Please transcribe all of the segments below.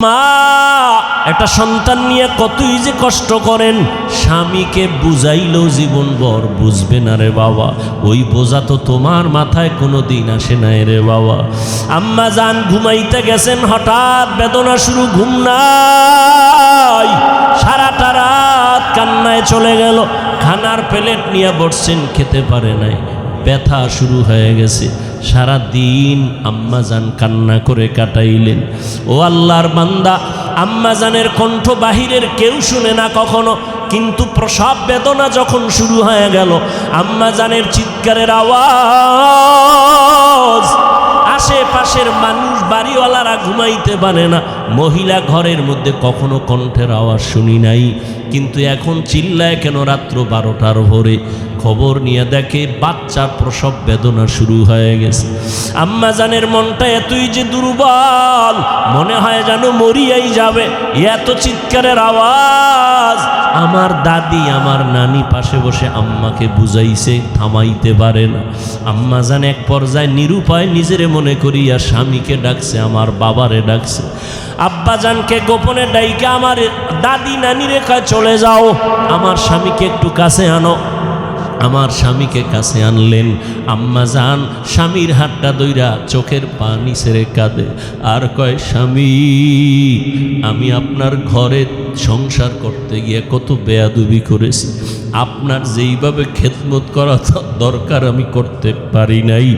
মা একটা সন্তান নিয়ে কতই যে কষ্ট করেন, স্বামীকে বুঝাইলেও জীবনভর বুঝবে না রে বাবা। ওই বোঝা তো তোমার মাথায় কোনো দিন আসে নাই রে বাবা। আম্মা জান ঘুমাইতে গেছেন, হঠাৎ বেদনা শুরু, ঘুম নাই, সারাটা রাত কান্নায় চলে গেল। খানার প্লেট নিয়ে বসছেন, খেতে পারে নাই, ব্যথা শুরু হয়ে গেছে। সারা দিন আম্মাজান কান্না করে কাটাইলেন। ও আল্লাহর বান্দা, আম্মাজানের কণ্ঠ বাহিরের কেউ শুনে না কখনো, কিন্তু প্রসব বেদনা যখন শুরু হয়ে গেল, আম্মাজানের চিৎকারের আওয়াজ, আশেপাশের মানুষ বাড়িওয়ালারা ঘুমাইতে পারে না। মহিলা ঘরের মধ্যে কখনো কণ্ঠের আওয়াজ শুনি নাই, কিন্তু এখন চিল্লায় কেন রাত্র 12টার ভোরে। খবর নিয়ে দেখে বাচ্চার প্রসব বেদনা শুরু হয়ে গেছে। আম্মাজানের মনটা এতই যে দুর্বল, মনে হয় যেন মরিয়াই যাবে, এত চিৎকারের আওয়াজ। আমার দাদি, আমার নানি পাশে বসে আম্মাকে বুঝাইছে, থামাইতে পারে না। আম্মাজান এক পর্যায়ে নিরুপায় নিজেরে মনে করিয়া স্বামীকে ডাকছে, আমার বাবারে ডাকছে। আব্বাজানকে গোপনে ডাইকে আমার দাদি নানি রেখা চলে যাও, আমার স্বামীকে একটু কাছে আনো। আমার স্বামীকে কাছে আনলেন। আম্মাজান স্বামীর হাতটা ধইরা চোখের পানি ছেড়ে কাঁদে আর কয়, স্বামী, আমি আপনার ঘরে সংসার করতে গিয়ে কত বেয়াদবি করেছি, আপনার যেইভাবে খেদমত করা দরকার আমি করতে পারি নাই।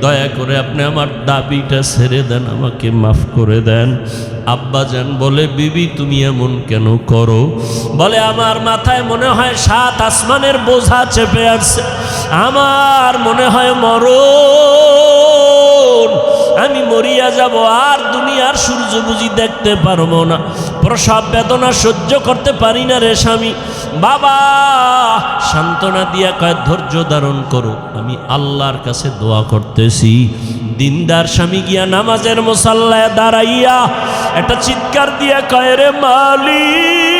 দয়া করে আপনি আমার দাবিটা ছেড়ে দেন, আমাকে মাফ করে দেন। আব্বাজান বলে, বিবি তুমি এমন কেন করো? বলে, আমার মাথায় মনে হয় 7 আসমানের বোঝা চেপে আসছে, আমার মনে হয় মরণ, আমি মরিয়া যাব, আর দুনিয়ার সূর্য বুঝি দেখতে পারবো না। প্রসব বেদনা সহ্য করতে পারি না রে স্বামী। বাবা সান্ত্বনা দিয়া কয়, ধৈর্য ধারণ করো, আমি আল্লাহর কাছে দোয়া করতেছি। দিনদার স্বামী গিয়া নামাজের মুসাল্লায় দাঁড়াইয়া একটা চিৎকার দিয়া কয়, রে মালিক,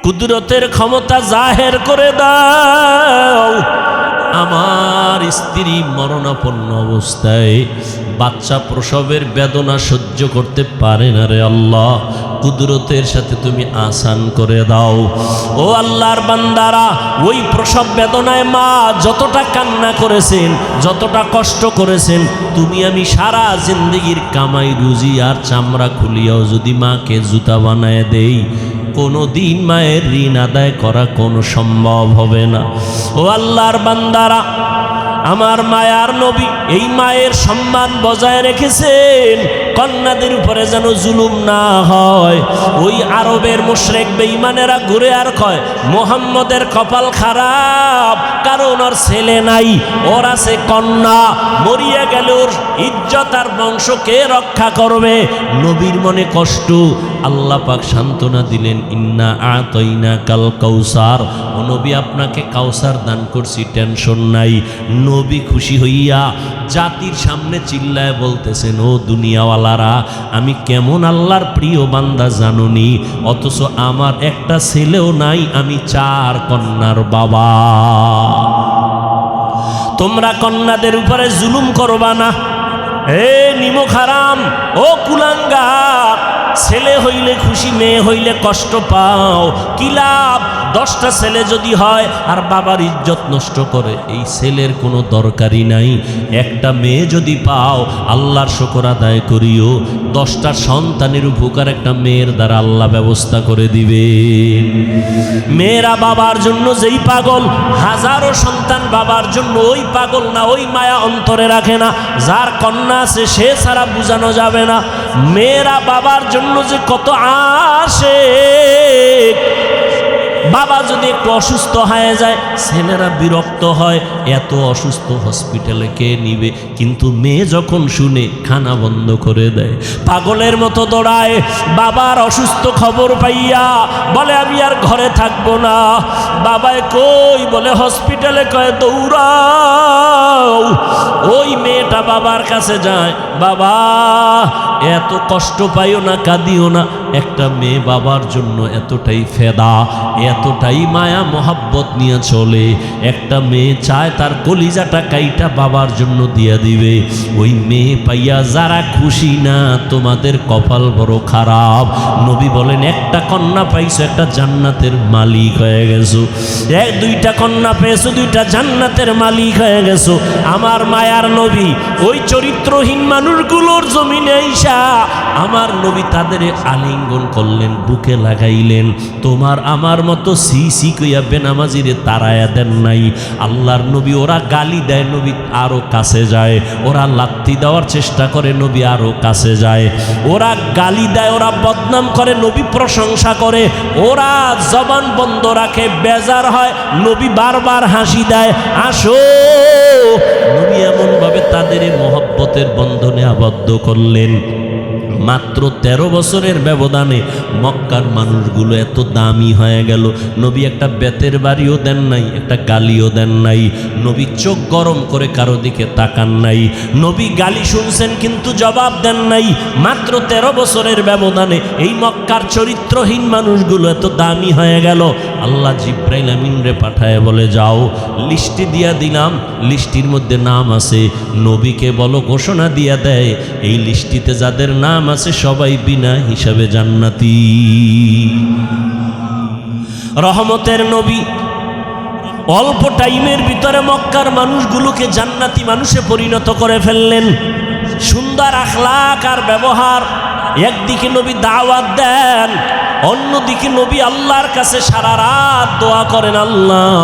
কুদরতের ক্ষমতা জাহের করে দাও। আমার স্ত্রী মরণাপন্ন অবস্থায় বাচ্চা প্রসবের বেদনা সহ্য করতে পারে না রে আল্লাহ, কুদরতের সাথে তুমি আসান করে দাও। ও আল্লাহর বান্দারা, ওই প্রসব বেদনায় মা যতটা কান্না করেছেন, যতটা কষ্ট করেছেন, তুমি আমি সারা জিন্দগির কামাই রুজি আর চামড়া খুলিয়াও যদি মাকে জুতা বানায় দেই, কোনো দিন মায়ের ঋণ আদায় করা কোনো সম্ভব হবে না। ও আল্লাহর বান্দারা, আমার মায়ার নবী এই মায়ের সম্মান বজায় রেখেছেন, কন্যাদের উপরে যেন জুলুম না হয়। ওই আরবের মুশরিক বেঈমানেরা ঘুরে আর কয়, মুহাম্মদের কপাল খারাপ, কারণ ওর ছেলে নাই, ওর আছে কন্যা, মরিয়া গেলে ওর ইজ্জত আর বংশকে রক্ষা করবে। নবীর মনে কষ্ট, আল্লাহ পাক সান্ত্বনা দিলেন, ইন্না আতাইনা কাল কাউসার, ও নবী আপনাকে কাউসার দান করছি, টেনশন নাই। নবী খুশি হইয়া জাতির সামনে চিল্লায় বলতেছেন, ও দুনিয়াওয়ালারা, আমি কেমন আল্লাহর প্রিয় বান্দা জানুনি, অথচ আমার একটা ছেলেও নাই, আমি 4 কন্যার বাবা। তোমরা কন্যাদের উপরে জুলুম করবা না, এ নিমক হারাম, ও কুলাঙ্গার। ছেলে হইলে খুশি, মেয়ে হইলে কষ্ট পাও, কি লাভ? 10টা ছেলে যদি হয় আর বাবার ইজ্জত নষ্ট করে, এই ছেলের কোনো দরকারই নাই। একটা মেয়ে যদি পাও, আল্লাহর শুকর আদায় করিও, 10টা সন্তানের উপকার একটা মেয়ের দ্বারা আল্লাহ ব্যবস্থা করে দিবেন। মেয়েরা বাবার জন্য যেই পাগল, হাজারো সন্তান বাবার জন্য ওই পাগল না, ওই মায়া অন্তরে রাখে না। যার কন্যা আছে সে ছাড়া বোঝানো যাবে না। মেয়েরা বাবার জন্য যে কত আসে, বাবা যদি একটু অসুস্থ হয়ে যায়, ছেলেরা বিরক্ত হয়, এত অসুস্থ, হসপিটালে কে নিবে? কিন্তু মেয়ে যখন শুনে, খানা বন্ধ করে দেয়, পাগলের মতো দৌড়ায়। বাবার অসুস্থ খবর পাইয়া বলে, আমি আর ঘরে থাকবো না। বাবায় কই? বলে হসপিটালে। কয় দৌড়াও। ওই মেয়েটা বাবার কাছে যায়, বাবা এত কষ্ট পাইও না, কাঁদিও না, একটা মেয়ে বাবার জন্য এতটাই ফেদা, এতটাই মায়া মোহাব্বত নিয়ে চলে। একটা মেয়ে চায় তার কলিজাটা কাইটা বাবার জন্য দিয়ে দিবে। ওই মেয়ে পাইয়া যারা খুশি না, তোমাদের কপাল বড় খারাপ। নবী বলেন, একটা কন্যা পাইছো, একটা জান্নাতের মালিক হয়ে গেছো। দুইটা কন্যা পেয়েছো, দুইটা জান্নাতের মালিক হয়ে গেছো। আমার মায়ার নবী ওই চরিত্রহীন মানুষগুলোর জমিনে আইসা আমার নবী তাদের আলিঙ্গন করলেন, বুকে লাগাইলেন। তোমার আমার মতো সি সি কইয়া বেনামাজিরে তাড়ায়া দেন নাই। আল্লাহর নবী ওরা গালি দেয়, নবী আরো কাছে যায়। ওরা লাত্তি দেওয়ার চেষ্টা করে, নবী আরো কাছে যায়। ওরা গালি দেয়, ওরা বদনাম করে, নবী প্রশংসা করে। ওরা জবান বন্ধ রাখে, বেজার হয়, নবী বারবার হাসি দেয়, আসো। নবী এমন ভাবে তাদের মহব্বতের বন্ধনে আবদ্ধ করলেন। মাত্র 13 বছরের ব্যবধানে মক্কার মানুষগুলো এত দামি হয়ে গেল। নবী একটা বেতের বাড়িও দেন নাই, একটা গালিও দেন নাই। নবী চোখ গরম করে কারো দিকে তাকান নাই। নবী গালি শুনছেন কিন্তু জবাব দেন নাই। মাত্র 13 বছরের ব্যবধানে এই মক্কার চরিত্রহীন মানুষগুলো এত দামি হয়ে গেল। আল্লাহ জিব্রাইল আমিনরে পাঠায় বলে, যাও, লিস্টি দিয়া দিলাম, লিস্টির মধ্যে নাম আছে। নবীকে বলো ঘোষণা দিয়া দেয়, এই লিস্টিতে যাদের নাম আছে সবাই বিনা হিসাবে জান্নাতি। রহমতের নবী অল্প টাইমের ভিতরে মক্কার মানুষগুলোকে জান্নাতি মানুষে পরিণত করে ফেললেন। সুন্দর আখলাক আর ব্যবহার। একদিকে নবী দাওয়াত দেন, অন্যদিকে নবী আল্লাহর কাছে সারা রাত দোয়া করেন, আল্লাহ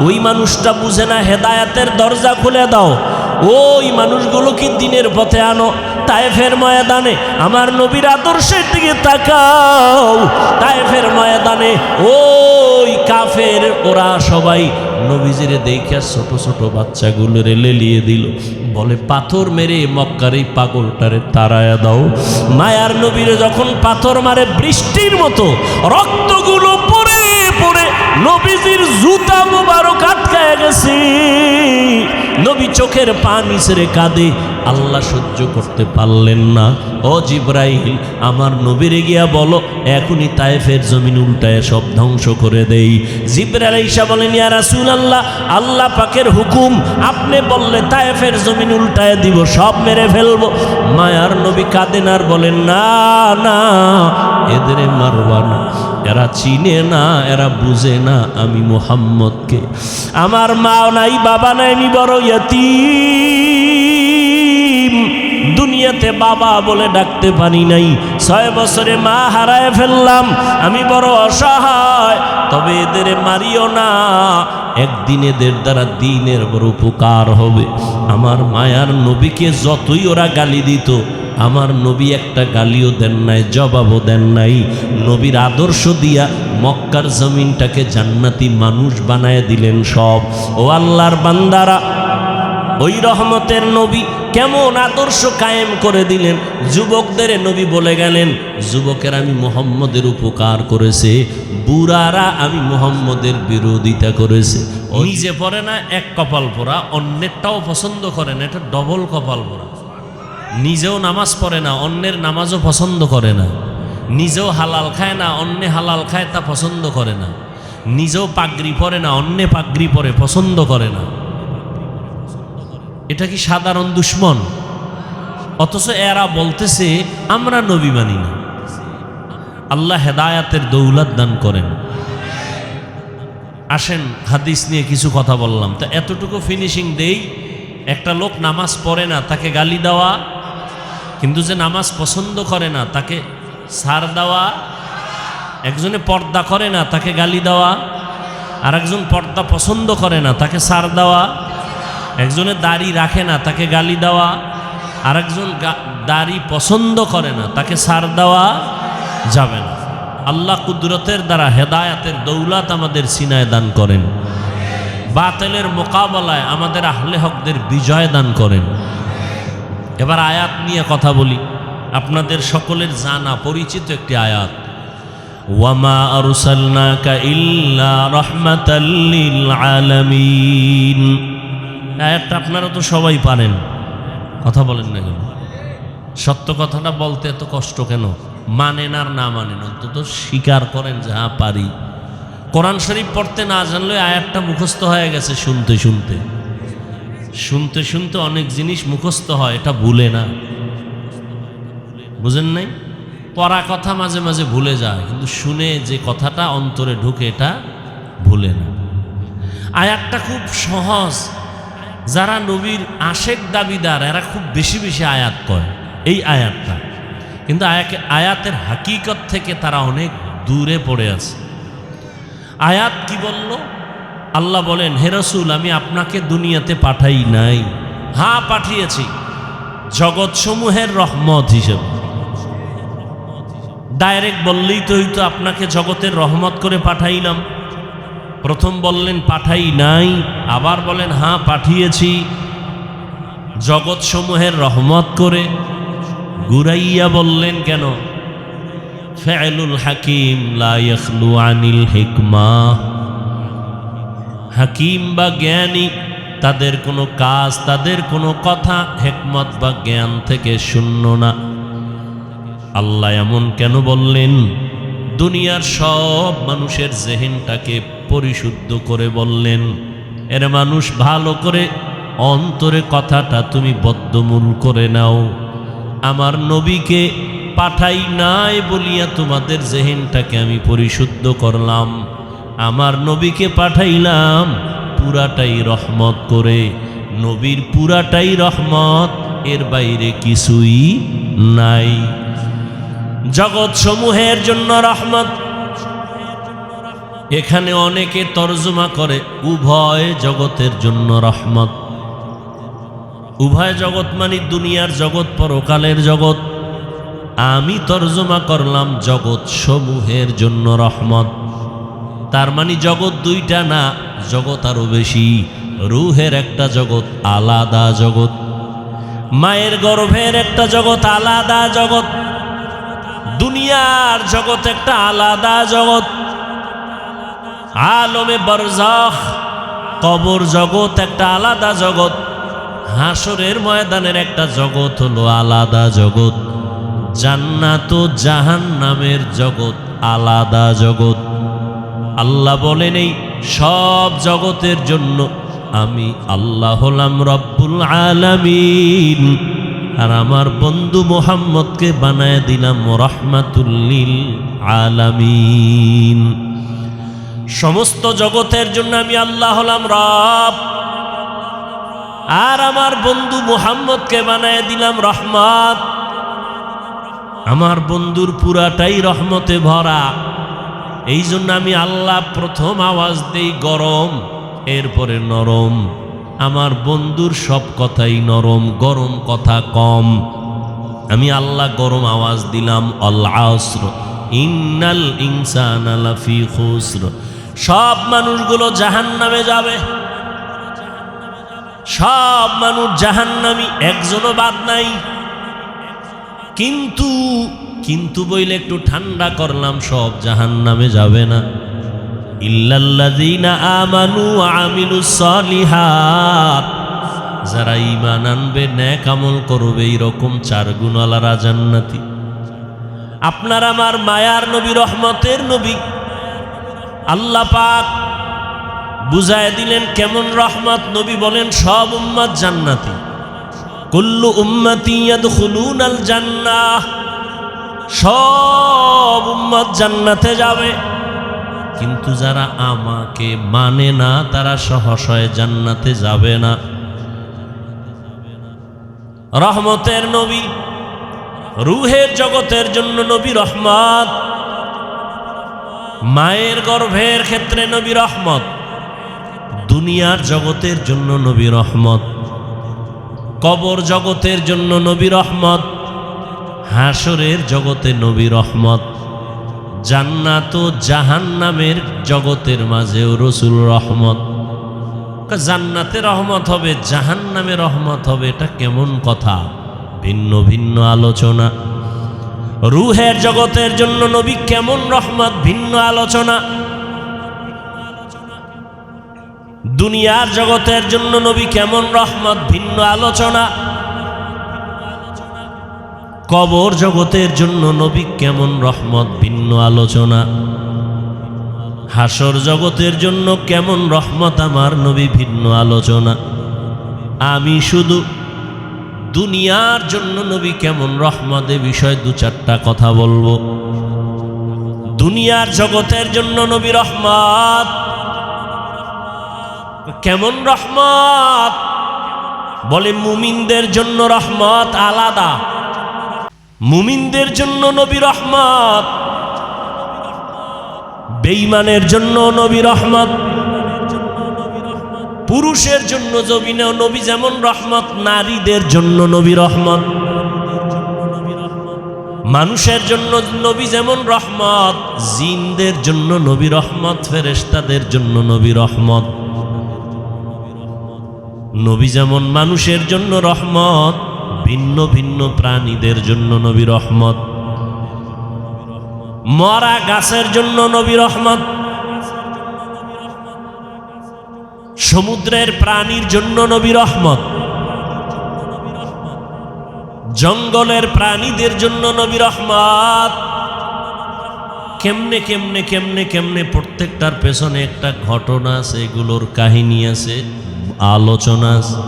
ওই মানুষটা বুঝে না, হেদায়েতের দরজা খুলে দাও, ওই মানুষগুলোকে দিনের পথে আনো। তায়েফের ময়দানে আমার নবীর আদর্শের দিকে তাকাও। তায়েফের ময়দানে ওই কাফের ওরা সবাই নবীজিরে দেখে ছোট ছোট বাচ্চাগুলোরে লেলিয়ে দিল, বলে পাথর মেরে মক্কার এই পাগলটারে তাড়ায়া দাও। মায়ার নবীরে যখন পাথর মারে, বৃষ্টির মতো রক্তগুলো পড়ে পড়ে নবীজির জুতা মুবারক আটকায় গেছে। নবী চোখের পানি ছেড়ে কাঁদে। আল্লাহ সহ্য করতে পারলেন না। ও জিব্রাইল, আমার নবীরে গিয়া বলো এখনই তায়েফের জমিন উল্টায় সব ধ্বংস করে দেই। জিব্রাইল ঈসা বলেন, ইয়া রাসূলুল্লাহ, আল্লাহ পাকের হুকুম, আপনি বললে তায়েফের জমিন উল্টায় দিব, সব মেরে ফেলবো। মায়ার নবী কাঁদেন আর বলেন, না না, এদের মারবা না, এরা চিনে না, এরা বুঝে না আমি মুহাম্মদকে। আমার মা নাই, বাবা নাই, আমি বড় ইয়তীম, দুনিয়াতে বাবা বলে ডাকতে পারি নাই। 6 বছরে মা হারায় ফেললাম, আমি বড় অসহায়। তবে এদের মারিও না, একদিন এদের দ্বারা দিনের বড় উপকার হবে। আমার মায়ার নবীকে যতই ওরা গালি দিত, আমার নবী একটা গালিও দেন নাই, জবাবও দেন নাই। নবীর আদর্শ দিয়া মক্কার জমিনটাকে জান্নাতি মানুষ বানায় দিলেন সব। ও আল্লাহর বান্দারা, ওই রহমতের নবী কেমন আদর্শ কায়েম করে দিলেন। যুবকদের নবী বলে গেলেন, যুবকের আমি মুহাম্মদের উপকার করেছে, বুড়ারা আমি মুহাম্মদের বিরোধিতা করেছে। নিজে পড়ে না এক কপাল পোড়া, অন্যেরটাও পছন্দ করে না, এটা ডবল কপাল পোড়া। নিজেও নামাজ পড়ে না, অন্যের নামাজও পছন্দ করে না। নিজেও হালাল খায় না, অন্য হালাল খায় তা পছন্দ করে না। নিজেও পাগড়ি পরে না, অন্য পাগড়ি পরে পছন্দ করে না। এটা কি সাধারণ দুশ্মন? অথচ এরা বলতেছে আমরা নবী মানি না। আল্লাহ হেদায়াতের দৌলত দান করেন। আসেন হাদিস নিয়ে কিছু কথা বললাম, তা এতটুকু ফিনিশিং দেই। একটা লোক নামাজ পড়ে না, তাকে গালি দেওয়া, কিন্তু যে নামাজ পছন্দ করে না তাকে ছাড় দেওয়া। একজনে পর্দা করে না, তাকে গালি দেওয়া। আর একজন পর্দা পছন্দ করে না, তাকে ছাড় দেওয়া। একজনে দাড়ি রাখে না, তাকে গালি দেওয়া। আর একজন দাড়ি পছন্দ করে না, তাকে ছাড় দেওয়া যাবে না। আল্লাহ কুদরতের দ্বারা হেদায়াতের দৌলত আমাদের সিনায় দান করেন। বাতিলের মোকাবেলায় আমাদের আহলে হকদের বিজয় দান করেন। এবার আয়াত নিয়ে কথা বলি। আপনাদের সকলের জানা পরিচিত একটি আয়াত, ওয়ামা আরসালনাকা ইল্লা রাহমাতাল লিল আলামিন। আয়াতটা আপনারা তো সবাই পারেন, কথা বলেন না কেন? সত্য কথাটা বলতে এত কষ্ট কেন? মানেন আর না মানেন, অন্তত স্বীকার করেন যে হ্যাঁ পারি। কোরআন শরীফ পড়তে না জানলে আয়াতটা মুখস্থ হয়ে গেছে, শুনতে শুনতে শুনতে শুনতে অনেক জিনিস মুখস্থ হয়, এটা ভুলে না। বুঝেন নাই? পড়া কথা মাঝে মাঝে ভুলে যায়, কিন্তু শুনে যে কথাটা অন্তরে ঢুকে এটা ভুলে না। আয়াতটা খুব সহজ। যারা নবীর আশেক দাবিদার এরা খুব বেশি বেশি আয়াত কয় এই আয়াতটা, কিন্তু আয়াতের হাকিকত থেকে তারা অনেক দূরে পড়ে আছে। আয়াত কি বলল? আল্লাহ বলেন, হে রাসূল, আমি আপনাকে দুনিয়াতে পাঠাই নাই। হ্যাঁ পাঠিয়েছি, জগৎসমূহের রহমত হিসেবে। ডাইরেক্ট বললেই তো হইতো আপনাকে জগতের রহমত করে পাঠাইলাম। প্রথম বললেন পাঠাই নাই, আবার বলেন হ্যাঁ পাঠিয়েছি জগৎসমূহের রহমত করে। গুরাইয়া বললেন কেন? ফাইলুল হাকিম লা ইয়াখলু আনিল হিকমা। হাকিম বা জ্ঞানী তাদের কোনো কাজ, তাদের কোনো কথা হিকমত বা জ্ঞান থেকে শূন্য না। আল্লাহ এমন কেন বললেন? দুনিয়ার সব মানুষের জেহেনটাকে পরিশুদ্ধ করে বললেন, এর মানুষ ভালো করে অন্তরে কথাটা তুমি বদ্ধমূল করে নাও। আমার নবীকে পাঠাই নাই বলিয়া তোমাদের জেহেনটাকে আমি পরিশুদ্ধ করলাম। আমার নবীকে পাঠাইলাম পুরাটাই রহমত করে। নবীর পুরাটাই রহমত, এর বাইরে কিছুই নাই। জগৎ সমূহের জন্য রহমত। এখানে অনেকে তর্জমা করে উভয় জগতের জন্য রহমত। উভয় জগৎ মানে দুনিয়ার জগৎ, পরকালের জগৎ। আমি তর্জমা করলাম জগৎ সমূহের জন্য রহমত। তার মানে জগৎ দুইটা না, জগৎ আরো বেশি। রুহের একটা জগৎ, আলাদা জগৎ। মায়ের গর্ভের একটা জগৎ, আলাদা জগৎ। দুনিয়ার জগৎ একটা আলাদা জগৎ। আলমে বরজাখ কবর জগৎ একটা আলাদা জগৎ। হাসরের ময়দানের একটা জগৎ হলো আলাদা জগৎ। জান্নাত ও জাহান্নামের জগৎ আলাদা জগৎ। আল্লাহ বলেন এই সব জগতের জন্য আমি আল্লাহ হলাম রব্বুল আলামিন, আর আমার বন্ধু মুহাম্মদকে বানায় দিলাম রাহমাতুল লিল আলামিন। সমস্ত জগতের জন্য আমি আল্লাহ হলাম রব, আর আমার বন্ধু মুহাম্মদকে বানায় দিলাম রহমত। আমার বন্ধুর পুরাটাই রহমতে ভরা। এই জন্য আমি আল্লাহ প্রথম আওয়াজ দেই গরম, এরপরে নরম। আমার বন্ধুর সব কথাই নরম, গরম কথা কম। আমি আল্লাহ গরম আওয়াজ দিলাম আল আসর ইন্নাল ইনসানা লাফি খুসর। সব মানুষগুলো জাহান্নামে যাবে, সব মানুষ জাহান্নামী, একজনও বাদ নাই। কিন্তু কিন্তু বইলে একটু ঠান্ডা করলাম, সব জাহান্নামে যাবে না। ইল্লাল্লাযীনা আমানু ওয়া আমিলুস সালিহাত, যারা ঈমান আনবে, নেক আমল করবে, এইরকম 4 গুণওয়ালারা জান্নাতি। আপনার আমার মায়ার নবী, রহমতের নবী আল্লাহ পাক বুঝায় দিলেন কেমন রহমত। নবী বলেন সব উম্মত জান্নাতি। কুল্লু উম্মতি ইয়াদখুলুনাল জান্নাহ, সব উম্মত জান্নাতে যাবে। কিন্তু যারা আমাকে মানে না তারা সহসায় জান্নাতে যাবে না। রহমতের নবী, রুহের জগতের জন্য নবী রহমত। মায়ের গর্ভের ক্ষেত্রে নবী রহমত। দুনিয়ার জগতের জন্য নবী রহমত। কবর জগতের জন্য নবী রহমত। হাসরের জগতে নবী রহমত। জান্নাত ও জাহান্নামের জগতের মাঝেও রসুল রহমত। জান্নাতে রহমত হবে, জাহান্নামে রহমত হবে, এটা কেমন কথা? ভিন্ন ভিন্ন আলোচনা। রুহের জগতের জন্য নবী কেমন রহমত, ভিন্ন আলোচনা। দুনিয়ার জগতের জন্য নবী কেমন রহমত, ভিন্ন আলোচনা। কবর জগতের জন্য নবী কেমন রহমত ভিন্ন আলোচনা, হাসর জগতের জন্য কেমন রহমত আমার নবী ভিন্ন আলোচনা। আমি শুধু দুনিয়ার জন্য নবী কেমন রহমত এ বিষয়ে দু চারটা কথা বলবো। দুনিয়ার জগতের জন্য নবী রহমত, কেমন রহমত? বলে মুমিনদের জন্য রহমত আলাদা, মুমিনদের জন্য নবী রহমত, বেঈমানের জন্য নবী রহমত। পুরুষের জন্য নবী যেমন রহমত, নারীদের জন্য নবী রহমত। মানুষের জন্য নবী যেমন রহমত, জিনদের জন্য নবী রহমত, ফেরেশতাদের জন্য নবী রহমত। নবী যেমন মানুষের জন্য রহমত, ভিন্ন ভিন্ন প্রাণীদের জন্য নবী রহমত। মরা গাছের জন্য নবী রহমত, সমুদ্রের প্রাণীর জন্য নবী রহমত, জঙ্গলের প্রাণীদের জন্য নবী রহমত। কেমনে কেমনে কেমনে কেমনে প্রত্যেকটার পেছনে একটা ঘটনা আছে, এগুলোর কাহিনী আছে, আলোচনা আছে।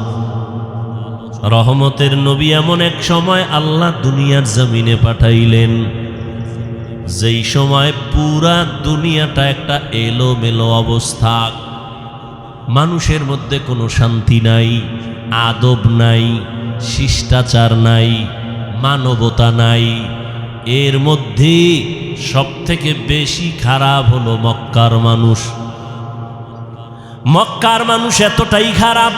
রহমতের নবী এমন এক সময় আল্লাহ দুনিয়ার জমিনে পাঠাইলেন, যেই সময় পুরা দুনিয়াটা একটা এলোমেলো অবস্থা, মানুষের মধ্যে কোনো শান্তি নাই, আদব নাই, শিষ্টাচার নাই, মানবতা নাই। এর মধ্যে সবথেকে বেশি খারাপ হলো মক্কার মানুষ। মক্কার মানুষ এতটাই খারাপ,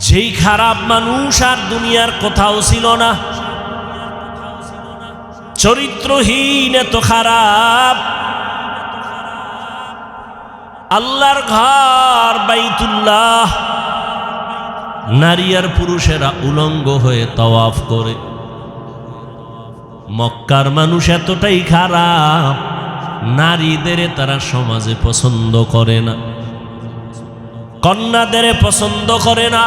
যেই খারাপ মানুষ আর দুনিয়ার কোথাও ছিল না। চরিত্রহীন, এত খারাপ। আল্লাহর ঘর বাইতুল্লাহ নারী আর পুরুষেরা উলঙ্গ হয়ে তাওয়াফ করে। মক্কার মানুষ এতটাই খারাপ, নারীদের তারা সমাজে পছন্দ করে না, কন্যাদের পছন্দ করে না।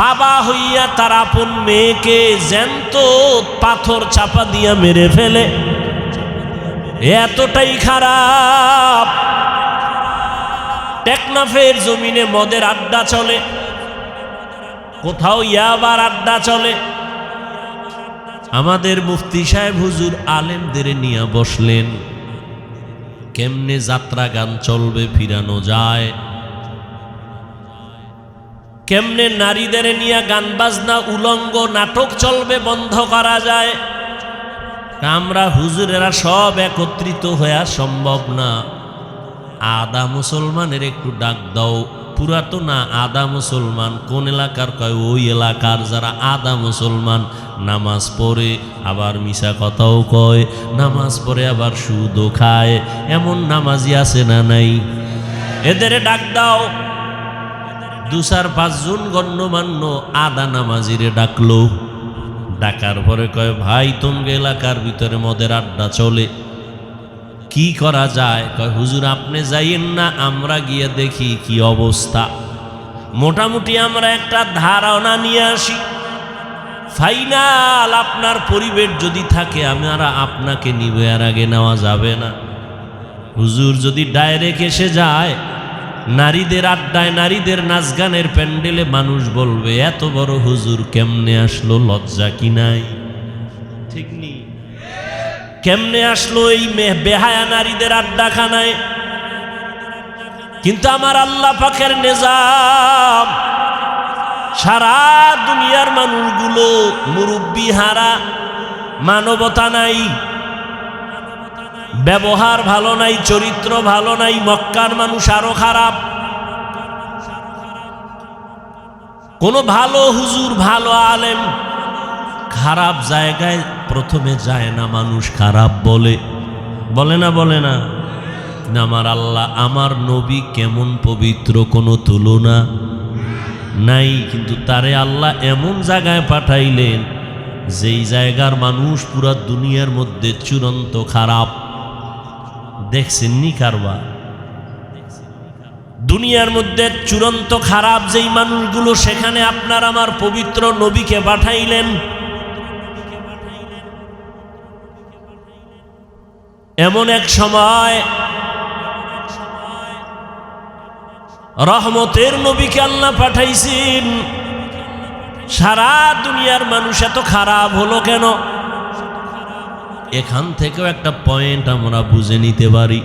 বাবা হইয়া তার আপন মেয়েকে জ্যান্ত পাথর চাপা দিয়া মেরে ফেলে, এতটাই খারাপ। টেকনাফের জমিনে মদের আড্ডা চলে, কোথাও ইয়াবার আড্ডা চলে। আমাদের মুফতি সাহেব হুজুর আলেমদের নিয়ে বসলেন, কেমনে যাত্রা গান চলবে, ফিরানো যায়, কেমনে নারীদের নিয়ে গান বাজনা উলঙ্গ নাটক চলবে, বন্ধ করা যায়। আমরা হুজুরেরা সব একত্রিত হইয়া সম্ভব না। আধা মুসলমানের একটু ডাক দাও, পুরা তো না, আধা মুসলমান। কোন এলাকার? কয় ওই এলাকার যারা আধা মুসলমান, নামাজ পড়ে আবার মিশা কথাও কয়, নামাজ পড়ে আবার সুদও খায়, এমন নামাজি আছে না নাই? এদের ডাক দাও। 2-4-5 জন গণ্যমান্য আধা নামাজিরে ডাকলো। ডাকার পরে কয়, ভাই তোমাকে এলাকার ভিতরে মদের আড্ডা চলে, কি করা যায়? কয় হুজুর আপনি যাইয়েন না, আমরা গিয়ে দেখি কি অবস্থা। মোটামুটি আমরা একটা ধারণা নিয়ে আসি, ফাইনাল আপনার পরিবেশ যদি থাকে আমরা আপনাকে নিব, এর আগে নেওয়া যাবে না। হুজুর যদি ডাইরেক্ট এসে যায়, নারীদের আড্ডায়, নারীদের নাচ গানের প্যান্ডেলে, মানুষ বলবে এত বড় হুজুর কেমনে আসলো, লজ্জা কি নাই? ঠিক নি? কেমনে আসলো এই বেহায়া নারীদের আড্ডাখানায়? কিন্তু আমার আল্লাহ পাকের নিজাম, সারা দুনিয়ার মানুষগুলো মুরব্বি হারা, মানবতা নাই, ব্যবহার ভালো নাই, চরিত্র ভালো নাই। মক্কার মানুষ আরো খারাপ। কোন ভালো হুজুর, ভালো আলেম খারাপ জায়গায় প্রথমে যায় না, মানুষ খারাপ বলে, বলে না? বলে না? আমার আল্লাহ, আমার নবী কেমন পবিত্র, কোনো তুলনা নাই। কিন্তু তারে আল্লাহ এমন জায়গায় পাঠাইলেন, যেই জায়গার মানুষ পুরা দুনিয়ার মধ্যে চূড়ান্ত খারাপ। দেখছেন নি কারবার? দুনিয়ার মধ্যে চূড়ান্ত খারাপ যেই মানুষগুলো, সেখানে আপনার আমার পবিত্র নবীকে পাঠাইলেন। এমন এক সময় রহমতের নবীকে আল্লাহ পাঠাইছেন। সারা দুনিয়ার মানুষ এত খারাপ হলো কেন? এখান থেকেও একটা পয়েন্ট আমরা বুঝে নিতে পারি।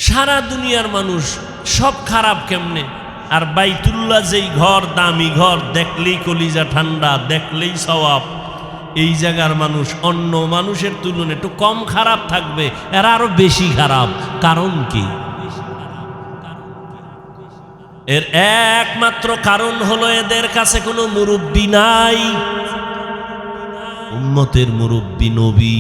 সারা দুনিয়ার মানুষ সব খারাপ কেমনে? আর বাইতুল্লাহ যেই ঘর, দামি ঘর, দেখলেই কলিজা ঠান্ডা, দেখলেই সওয়াব, এই জায়গার মানুষ অন্য মানুষের তুলনায় একটু কম খারাপ থাকবে, এরা আরো বেশি খারাপ। কারণ কি? এর একমাত্র কারণ হলো এদের কাছে কোনো মুরব্বি নাই। উম্মতের মুরব্বি নবী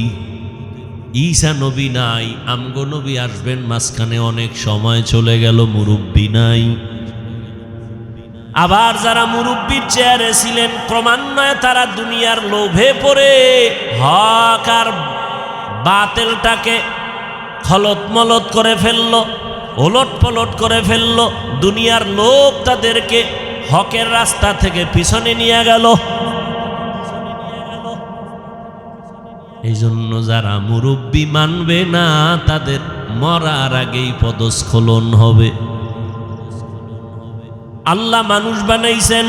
ঈসা নবী নাই। আমগো নবী আসবেন, মাঝখানে অনেক সময় চলে গেল, মুরব্বি নাই। আবার যারা মুরব্বির চেয়ারে ছিলেন, ক্রমান্বয়ে তারা দুনিয়ার লোভে পড়ে হক আর বাতিলটাকে খলত মলত করে ফেললো, ওলট পলট করে ফেললো। দুনিয়ার লোভ তাদেরকে হকের রাস্তা থেকে পিছনে নিয়ে গেল। এই জন্য যারা মুরব্বি মানবে না, তাদের মরার আগেই পদস্খলন হবে। আল্লাহ মানুষ বানাইছেন,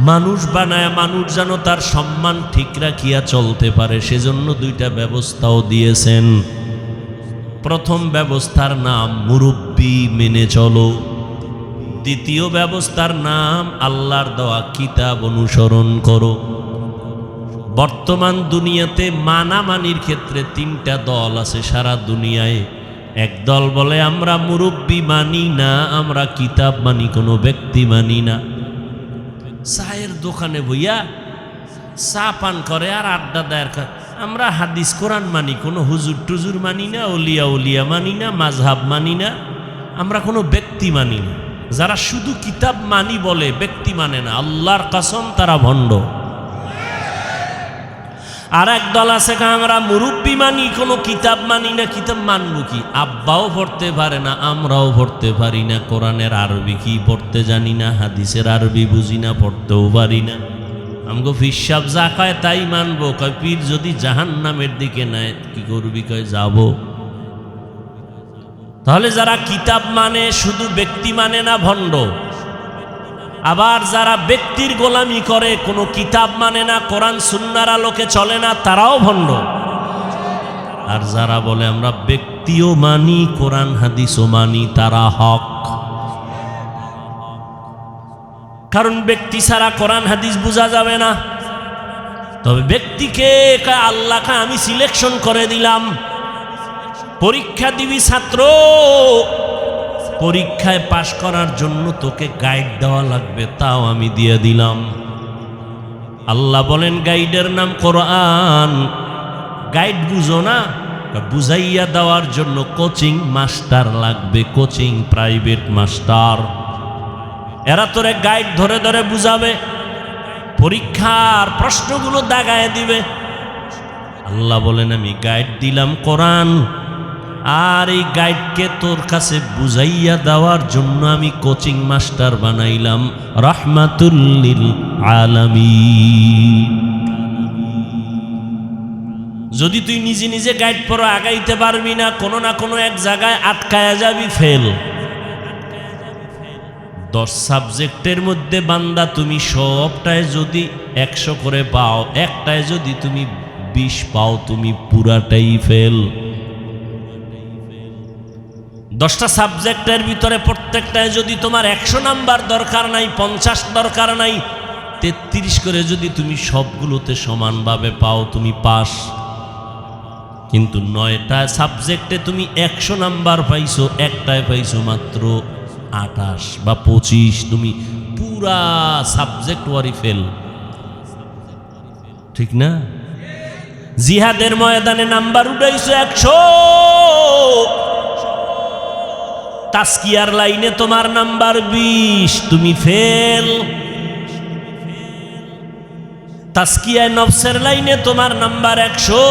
মানুষ বানায় মানুষ যেন তার সম্মান ঠিক রাখিয়া চলতে পারে, সেজন্য দুইটা ব্যবস্থাও দিয়েছেন। প্রথম ব্যবস্থার নাম মুরব্বি মেনে চলো। দ্বিতীয় ব্যবস্থার নাম আল্লাহর দেওয়া কিতাব অনুসরণ করো। বর্তমান দুনিয়াতে মানামানির ক্ষেত্রে তিনটা দল আছে সারা দুনিয়ায়। এক দল বলে আমরা মুরব্বি মানি না, আমরা কিতাব মানি, কোনো ব্যক্তি মানি না। চায়ের দোকানে বইয়া চা পান করে আর আড্ডা দেয়। আমরা হাদিস কোরআন মানি, কোনো হুজুর টুজুর মানি না, ওলিয়া উলিয়া মানি না, মাযহাব মানি না, আমরা কোনো ব্যক্তি মানি না। যারা শুধু কিতাব মানি বলে, ব্যক্তি মানে না, আল্লাহর কসম তারা ভণ্ড। আর এক দল আছে আমরা মুরব্বি মানি, কোনো কিতাব মানি না। কিতাব মানবো কি? আব্বাও পড়তে পারে না, আমরাও পড়তে পারি না, কোরআনের আরবি কি পড়তে জানি না, হাদিসের আরবি বুঝি না, পড়তেও পারি না। আমগো ফিসাব যা কয় তাই মানবো। কয় পীর যদি জাহান্নামের দিকে নেয় কি করবি? কয় যাব। তাহলে যারা কিতাব মানে, শুধু ব্যক্তি মানে না, ভণ্ড। আবার যারা ব্যক্তির গোলামি করে, কোনো কিতাব মানে না, কোরআন সুন্নাহর আলোকে চলে না, তারাও ভণ্ড। আর যারা বলে আমরা ব্যক্তিও মানি, কোরআন হাদিসও মানি, তারা হক। কারণ ব্যক্তি ছাড়া কোরআন হাদিস বোঝা যাবে না। তবে ব্যক্তিকে আল্লাহকে আমি সিলেকশন করে দিলাম। পরীক্ষা দিবি ছাত্র, পরীক্ষায় পাশ করার জন্য তোকে গাইড দেওয়া লাগবে, তাও আমি দিয়ে দিলাম। আল্লাহ বলেন গাইডের নাম কোরআন। গাইড বুঝো না, বুঝাইয়া দেওয়ার জন্য কোচিং মাস্টার লাগবে, কোচিং প্রাইভেট মাস্টার। এরা তোরে গাইড ধরে ধরে বুঝাবে, পরীক্ষার প্রশ্নগুলো দাগায় দিবে। আল্লাহ বলেন আমি গাইড দিলাম কোরআন, আর এই গাইডকে তোর কাছে বুঝাইয়া দেওয়ার জন্য আমি কোচিং মাস্টার বানাইলাম রাহমাতুল লিল আলামিন। যদি তুই নিজে নিজে গাইড পড়ো, আগাইতে পারবি না, কোনো না কোনো এক জায়গায় আটকায়া যাবি, ফেল। 10 সাবজেক্টের মধ্যে বান্দা তুমি সবটায় যদি 100 করে পাও, একটায় যদি তুমি 20 পাও, তুমি পুরাটাই ফেল। 10টা সাবজেক্টের ভিতরে প্রত্যেকটায় যদি তোমার 100 নাম্বার দরকার নাই, 50 দরকার নাই, 33 করে যদি তুমি সবগুলোতে সমানভাবে পাও, তুমি পাস। কিন্তু 9টা সাবজেক্টে তুমি 100 নাম্বার পাইছো, একটায় পাইছো মাত্র 28 বা 25, তুমি পুরা সাবজেক্ট ওয়ারি ফেল। ঠিক না? জিহাদের ময়দানে নাম্বার উঠাইছো 100, তাসকিয়ার লাইনে তোমার নাম্বার 20, তুমি ফেল। তাসকিয়ায়ে নফসের লাইনে তোমার নাম্বার 100,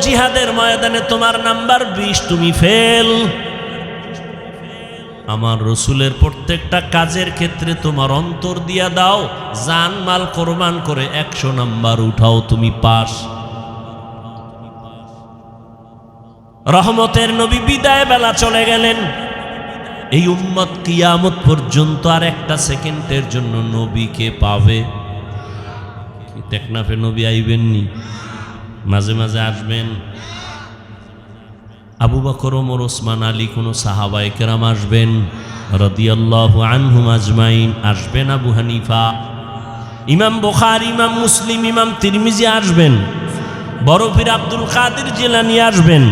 জিহাদের ময়দানে তোমার নাম্বার 20, তুমি ফেল। আমার রসুলের প্রত্যেকটা কাজের ক্ষেত্রে তোমার অন্তর দিয়া দাও, জান মাল কোরবান করে 100 নাম্বার উঠাও, তুমি পাস। রহমতের নবী বিদায় বেলা চলে গেলেন। এই উম্মত কিয়ামত পর্যন্ত আর একটা সেকেন্ডের জন্য নবীকে পাবে। টেকনাফে নবী আইবেননি, মাঝে মাঝে আসবেন। আবু বকর, ওমর, ওসমান, আলী, কোন সাহাবায়ে কেরাম আসবেন রাদিয়াল্লাহু আনহুম আজমাইন, আসবেন আবু হানিফা, ইমাম বুখারী, ইমাম মুসলিম, ইমাম তিরমিজি আসবেন, বড় পীর আব্দুল কাদের জিলানী আসবেন।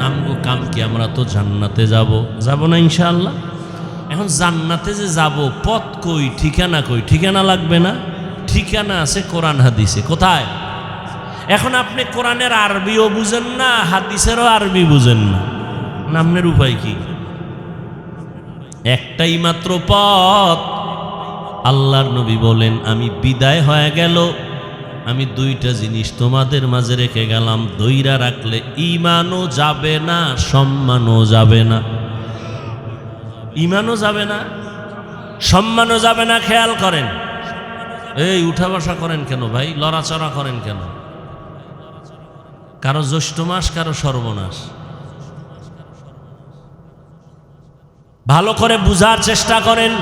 আমগো কাম কি? আমরা তো জান্নাতে যাব না ইনশাআল্লাহ। এখন জান্নাতে যে যাব, পথ কই, ঠিকানা কই? ঠিকানা লাগবে না? ঠিকানা আছে কোরআন হাদিসে। কোথায়? এখন আপনি কোরআনের আরবিও বুঝেন না, হাদিসেরও আরবি বুঝেন না, নামের উপায় কি? একটাই মাত্র পথ। আল্লাহর নবী বলেন, আমি বিদায় হয়ে গেল, আমি দুইটা জিনিস তোমাদের মাঝে রেখে গেলাম, দইরা রাখলে ঈমানও যাবে না, সম্মানও যাবে না। ঈমানও যাবে না, সম্মানও যাবে না। খেয়াল করেন, এই উঠা বসা করেন কেন ভাই? লড়াচড়া করেন কেন? কারো জ্যৈষ্ঠ মাস, কারো সর্বনাশ। ভালো করে বুঝার চেষ্টা করেন,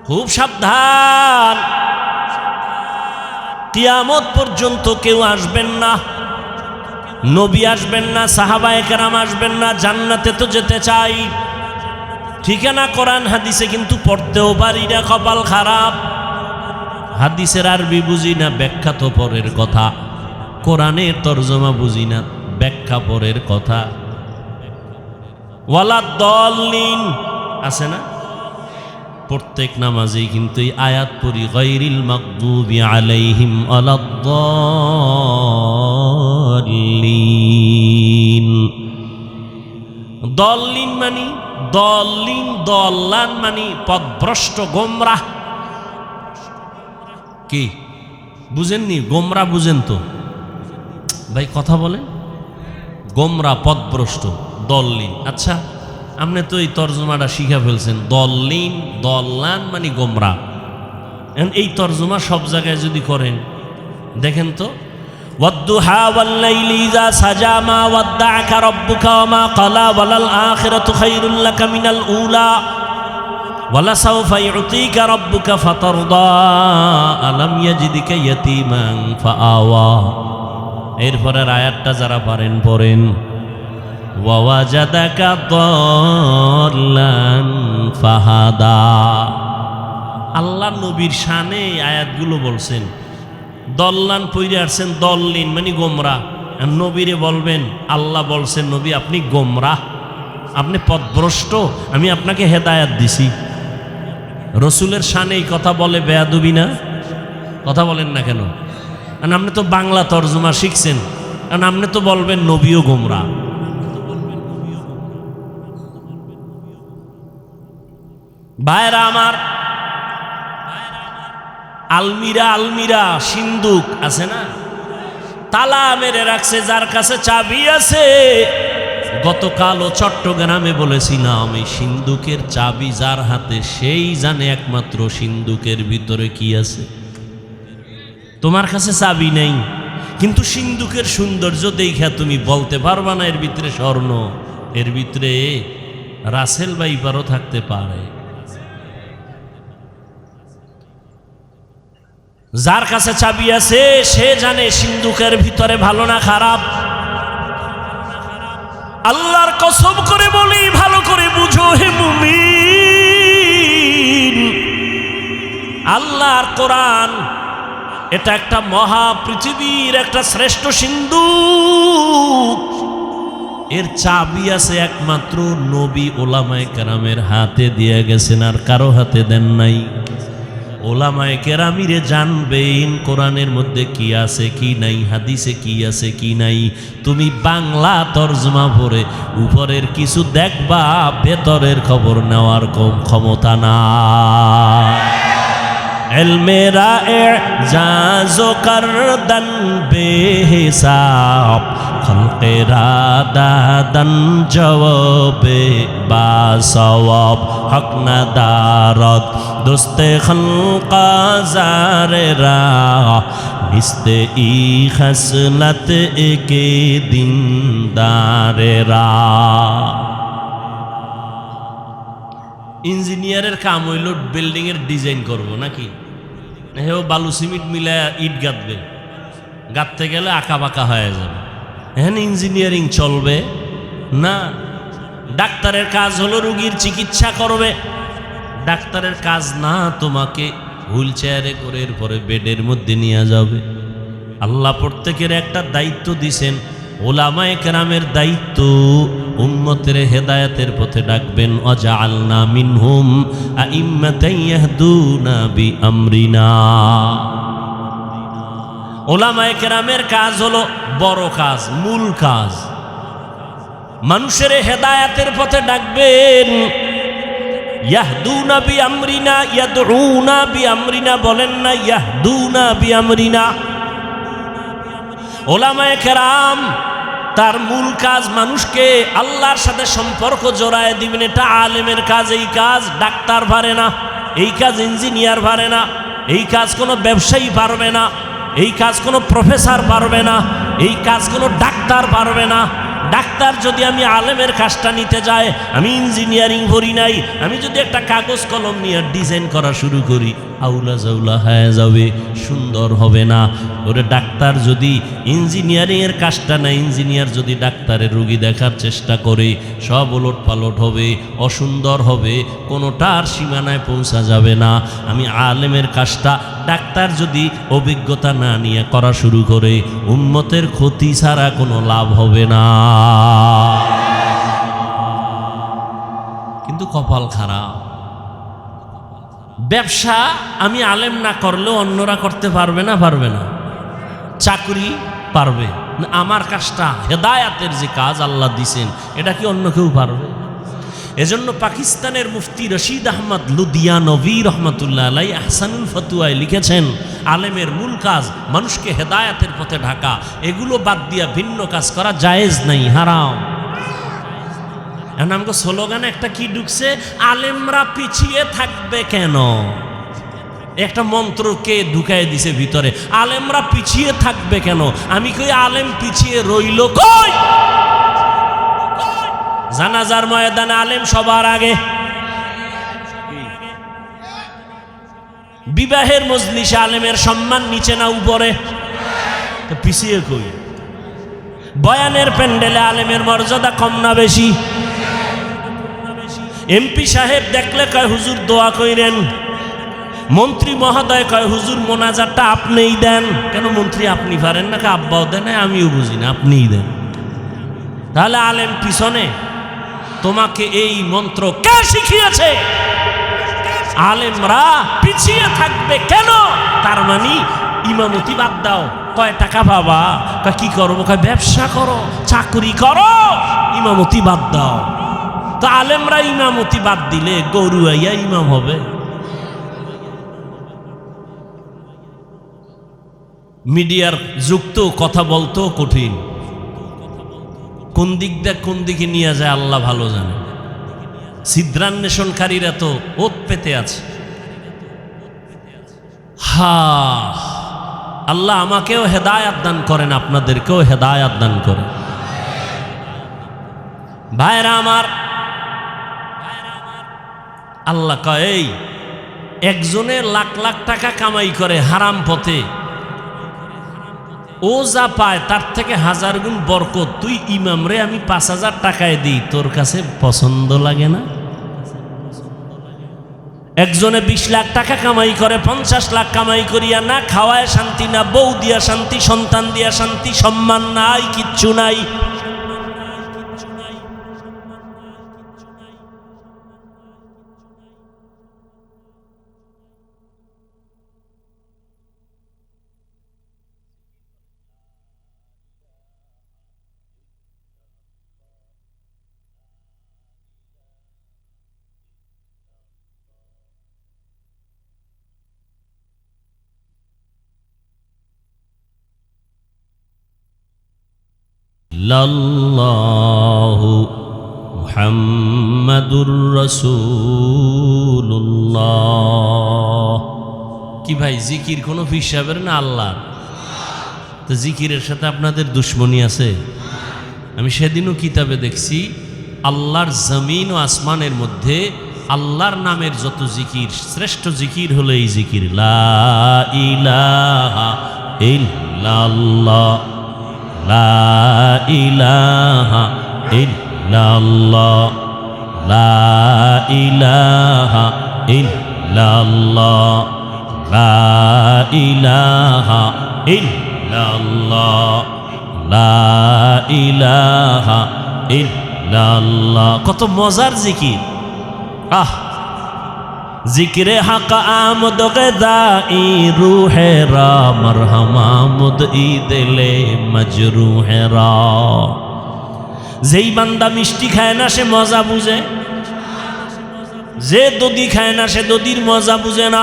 খুব সাবধান। কিয়ামত পর্যন্ত কেউ আসবেন না, নবী আসবেন না, সাহাবায়ে কেরাম আসবেন না। জান্নাতে তো যেতে চাই, ঠিকানা কোরআন হাদিসে কিন্তু পড়তেও পারি না, কপাল খারাপ। হাদিসের আরবি বুঝি না, ব্যাখ্যা তো পরের কথা। কোরআনের তরজমা বুঝি না, ব্যাখ্যা পরের কথা। ওয়ালা দল্লিন আছে না? প্রত্যেক নামাজেই কিন্তু এই আয়াত পড়ি, গায়রিল মাগদুবি আলাইহিম ওয়ালাদ-দাল্লিন। দল্লিন মানে দল্লিন, দল্লান মানে পথভ্রষ্ট, গোমরাহ। কি বুঝেননি? গোমরা বুঝেন তো ভাই? কথা বলেন। গোমরা, পথভ্রষ্ট, দল্লিন। আচ্ছা, আপনি তো এই তর্জমাটা শিখা ফেলছেন। দল্লিন, দল্লান মানে গোমরা। এই তর্জমা সব জায়গায় যদি করেন, দেখেন তো, ওয়াদ্দুহা ওয়াল্লাইলি ইযা সাজা মা ওয়াদ্দাআকা রাব্বুকা ওয়া মা ক্বালা ওয়ালাল আখিরাতু খায়রুল লাকা মিনাল উলা ওয়ালা সাওফা ইউতিকা রাব্বুকা ফাতারদা আলাম ইয়াজিদিকা ইয়াতীমান ফাআওয়া। এরপরের আয়াতটা যারা পারেন পড়েন, ওয়াওয়াজাদাকা দাল্লান ফাহাদা। আল্লাহ নবীর শানে আয়াতগুলো বলছেন। দল্লান পইরে আসছেন, দল্লিন মানে গোমরা। নবীরে বলবেন, আল্লাহ বলছেন, নবী আপনি গোমরা, আপনি পথভ্রষ্ট, আমি আপনাকে হেদায়াত দিছি। রসুলের শানে এই কথা বলে বেয়াদবি না? কথা বলেন না কেন? কারণ আপনি তো বাংলা তর্জমা শিখছেন, কারণ আপনি তো বলবেন নবীও গোমরা। ভাইরা আমার, আলমিরা, আলমিরা সিন্দুক আছে না, তালা মেরে রাখছে, যার কাছে চাবি আছে। গতকালও চট্টগ্রামে বলেছিলাম, এই সিন্দুকের চাবি যার হাতে, সেই জানে একমাত্র সিন্দুকের ভিতরে কি আছে। তোমার কাছে চাবি নেই, কিন্তু সিন্দুকের সৌন্দর্য দেখা তুমি বলতে পারবা না এর ভিতরে স্বর্ণ, এর ভিতরে রাসেল বাইপারও থাকতে পারে। যার কাছে চাবি আছে সে জানে সিন্দুকের ভিতরে ভালো না খারাপ। আল্লাহর কসম করে বলি, ভালো করে বুঝো হে মুমিন, আল্লাহর কোরআন এটা একটা মহা পৃথিবীর একটা শ্রেষ্ঠ সিন্দুক। এর চাবি আছে একমাত্র নবী ওলামায়ে কেরামের হাতে দিয়ে গেছেন, আর কারো হাতে দেন নাই। ওলামায়ে কেরামিরে জানবেন কোরআনের মধ্যে কি আছে কি নাই, হাদিসে কি আছে কি নাই। তুমি বাংলা তরজমা পড়ে উপরের কিছু দেখবা, ভেতরের খবর নেওয়ার কম ক্ষমতা না। इल्मेरा एजाज़ो करदन बेहिसाब खल्क़ेरा दादन जवाबे बासवाब हक नदारत दोस्ते खल्क़ा ज़ारेरा निस्ते ई खसलत एके दिनदारेरा। ইঞ্জিনিয়ারের কাম হইল বিল্ডিং এর ডিজাইন করব নাকি, হেও বালু সিমেন্ট মিলায় ইট গাঁথবে, গাঁথতে গেলে আঁকা বাঁকা হয়ে যাবে, এখানে ইঞ্জিনিয়ারিং চলবে না। ডাক্তারের কাজ হলো রোগীর চিকিৎসা করবে, ডাক্তারের কাজ না তোমাকে হুইল চেয়ারে করে এরপরে বেডের মধ্যে নিয়ে যাবে। আল্লাহ প্রত্যেকের একটা দায়িত্ব দিছেন, ওলামায়ে কেরামের দায়িত্ব উম্মতের হেদায়েতের পথে ডাকবেন। ওয়াজআলনা মিনহুম আইম্মাতান ইয়াহদুনা বিআমরিনা। ওলামায়ে কেরামের কাজ হলো বড় কাজ, মূল কাজ, মানুষের হেদায়েতের পথে ডাকবেন। ইয়াহদুনা বিআমরিনা, ইয়াদউনা বিআমরিনা বলেন না, ইয়াহদুনা বিআমরিনা। ওলামায়ে কেরাম তার মূল কাজ মানুষকে আল্লাহর সাথে সম্পর্ক জড়ায় দিবেন, এটা আলেমের কাজ। এই কাজ ডাক্তার পারে না, এই কাজ ইঞ্জিনিয়ার পারে না, এই কাজ কোনো ব্যবসায়ী পারবে না, এই কাজ কোনো প্রফেসর পারবে না, এই কাজ কোনো ডাক্তার পারবে না। ডাক্তার যদি আমি আলেমের কাজটা নিতে যাই, আমি ইঞ্জিনিয়ারিং পড়ি নাই, আমি যদি একটা কাগজ কলম নিয়ে ডিজাইন করা শুরু করি, আউলা জাউলা হয়ে যাবে, সুন্দর হবে না। ওরে ডাক্তার যদি ইঞ্জিনিয়ারিংয়ের কাজটা না, ইঞ্জিনিয়ার যদি ডাক্তারের রোগী দেখার চেষ্টা করে, সব ওলট পালট হবে, অসুন্দর হবে, কোনোটার সীমানায় পৌঁছা যাবে না। আমি আলেমের কাজটা ডাক্তার যদি অভিজ্ঞতা না নিয়ে করা শুরু করে, উম্মতের ক্ষতি ছাড়া কোনো লাভ হবে না। কিন্তু কপাল খারাপ, ব্যবসা আমি আলেম না করলেও অন্যরা করতে পারবে না, পারবে না। চাকরি পারবে না, আমার কাজটা হেদায়াতের যে কাজ আল্লাহ দিছেন, এটা কি অন্য কেউ পারবে? এজন্য পাকিস্তানের মুফতি রশিদ আহমদ লুধিয়ানভি রহমতুল্লাহ আলাই আহসানুল ফতুয়ায় লিখেছেন, আলেমের মূল কাজ মানুষকে হেদায়াতের পথে ঢাকা, এগুলো বাদ দিয়া ভিন্ন কাজ করা জায়েজ নাই, হারাম। এখন আমাকে স্লোগানে একটা কি ঢুকছে, আলেমরা পিছিয়ে থাকবে কেন? একটা মন্ত্রকে ঢুকাই দিছে ভিতরে, আলেমরা পিছিয়ে থাকবে কেন? আমি কই আলেম পিছিয়ে রইল কই? জানাজার ময়দানে আলেম সবার আগে, বিবাহের মজলিসে আলেমের সম্মান নিচে না উপরে, তো পিছিয়ে কই? বয়ানের প্যান্ডেলে আলেমের মর্যাদা কম না বেশি? এমপি সাহেব দেখলে কয় হুজুর দোয়া কইরেন, মন্ত্রী মহোদয় কয় হুজুর মোনাজাতটা আপনিই দেন। কেন মন্ত্রী আপনি পারেন না? আব্বাও দেন, আমিও বুঝি না, আপনিই দেন। তাহলে আলেম পিছনে, তোমাকে এই মন্ত্র কে শিখিয়েছে? আলেমরা পিছিয়ে থাকবে কেন? তার মানে ইমামতি বাদ দাও। কয় টাকা পাবা? কয় কি করবো? কয় ব্যবসা করো, চাকরি করো, ইমামতি বাদ দাও। তো আলেমরা ইমামতি বাদ দিলে গরু আইয়া ইমাম হবে? মিডিয়ার যুক্ত কথা বলতো কঠিন, কোন দিক দিয়ে কোন দিকে নিয়ে যায় আল্লাহ ভালো জানে। ছিদ্রান্বেষণকারীরা তো ওত পেতে আছে। আল্লাহ আমাকেও হেদায়াত দান করেন, আপনাদেরকেও হেদায়াত দান করেন। ভাইরা আমার, আল্লাহ কয় এই একজনে লাখ লাখ টাকা কামাই করে হারাম পথে, ও যা পায় তার থেকে 1000 গুণ বরকত। তুই ইমাম রে আমি 5000 টাকায় দিই, তোর কাছে পছন্দ লাগে না? একজনে 20 লাখ টাকা কামাই করে, 50 লাখ কামাই করিয়া না খাওয়ায় শান্তি, না বউ দিয়া শান্তি, সন্তান দিয়া শান্তি, সম্মান নাই, কিচ্ছু নাই। ইল্লাল্লাহু মুহাম্মাদুর রাসূলুল্লাহ। কি ভাই, জিকির কোনো পীর সাহেবের না আল্লাহ? তো জিকিরের সাথে আপনাদের দুশ্মনী আছে? আমি সেদিনও কিতাবে দেখছি, আল্লাহর জমিন ও আসমানের মধ্যে আল্লাহর নামের যত জিকির, শ্রেষ্ঠ জিকির হলো এই জিকির, লা ইলাহা ইল্লাল্লাহ, লা ইলাহা ইল্লাল্লাহ, লা ইলাহা ইল্লাল্লাহ, লা ইলাহা ইল্লাল্লাহ, লা ইলাহা ইল্লাল্লাহ। কত মজার জিকির! আহ, জিকিরে হক আমদ গদাই রূহে রা, মারহামা মুদঈ দিলে মজরুহে রা। যেই বান্দা মিষ্টি খায় না সে মজা বুঝে, যে দধি খায় না সে দধির মজা বুঝে না,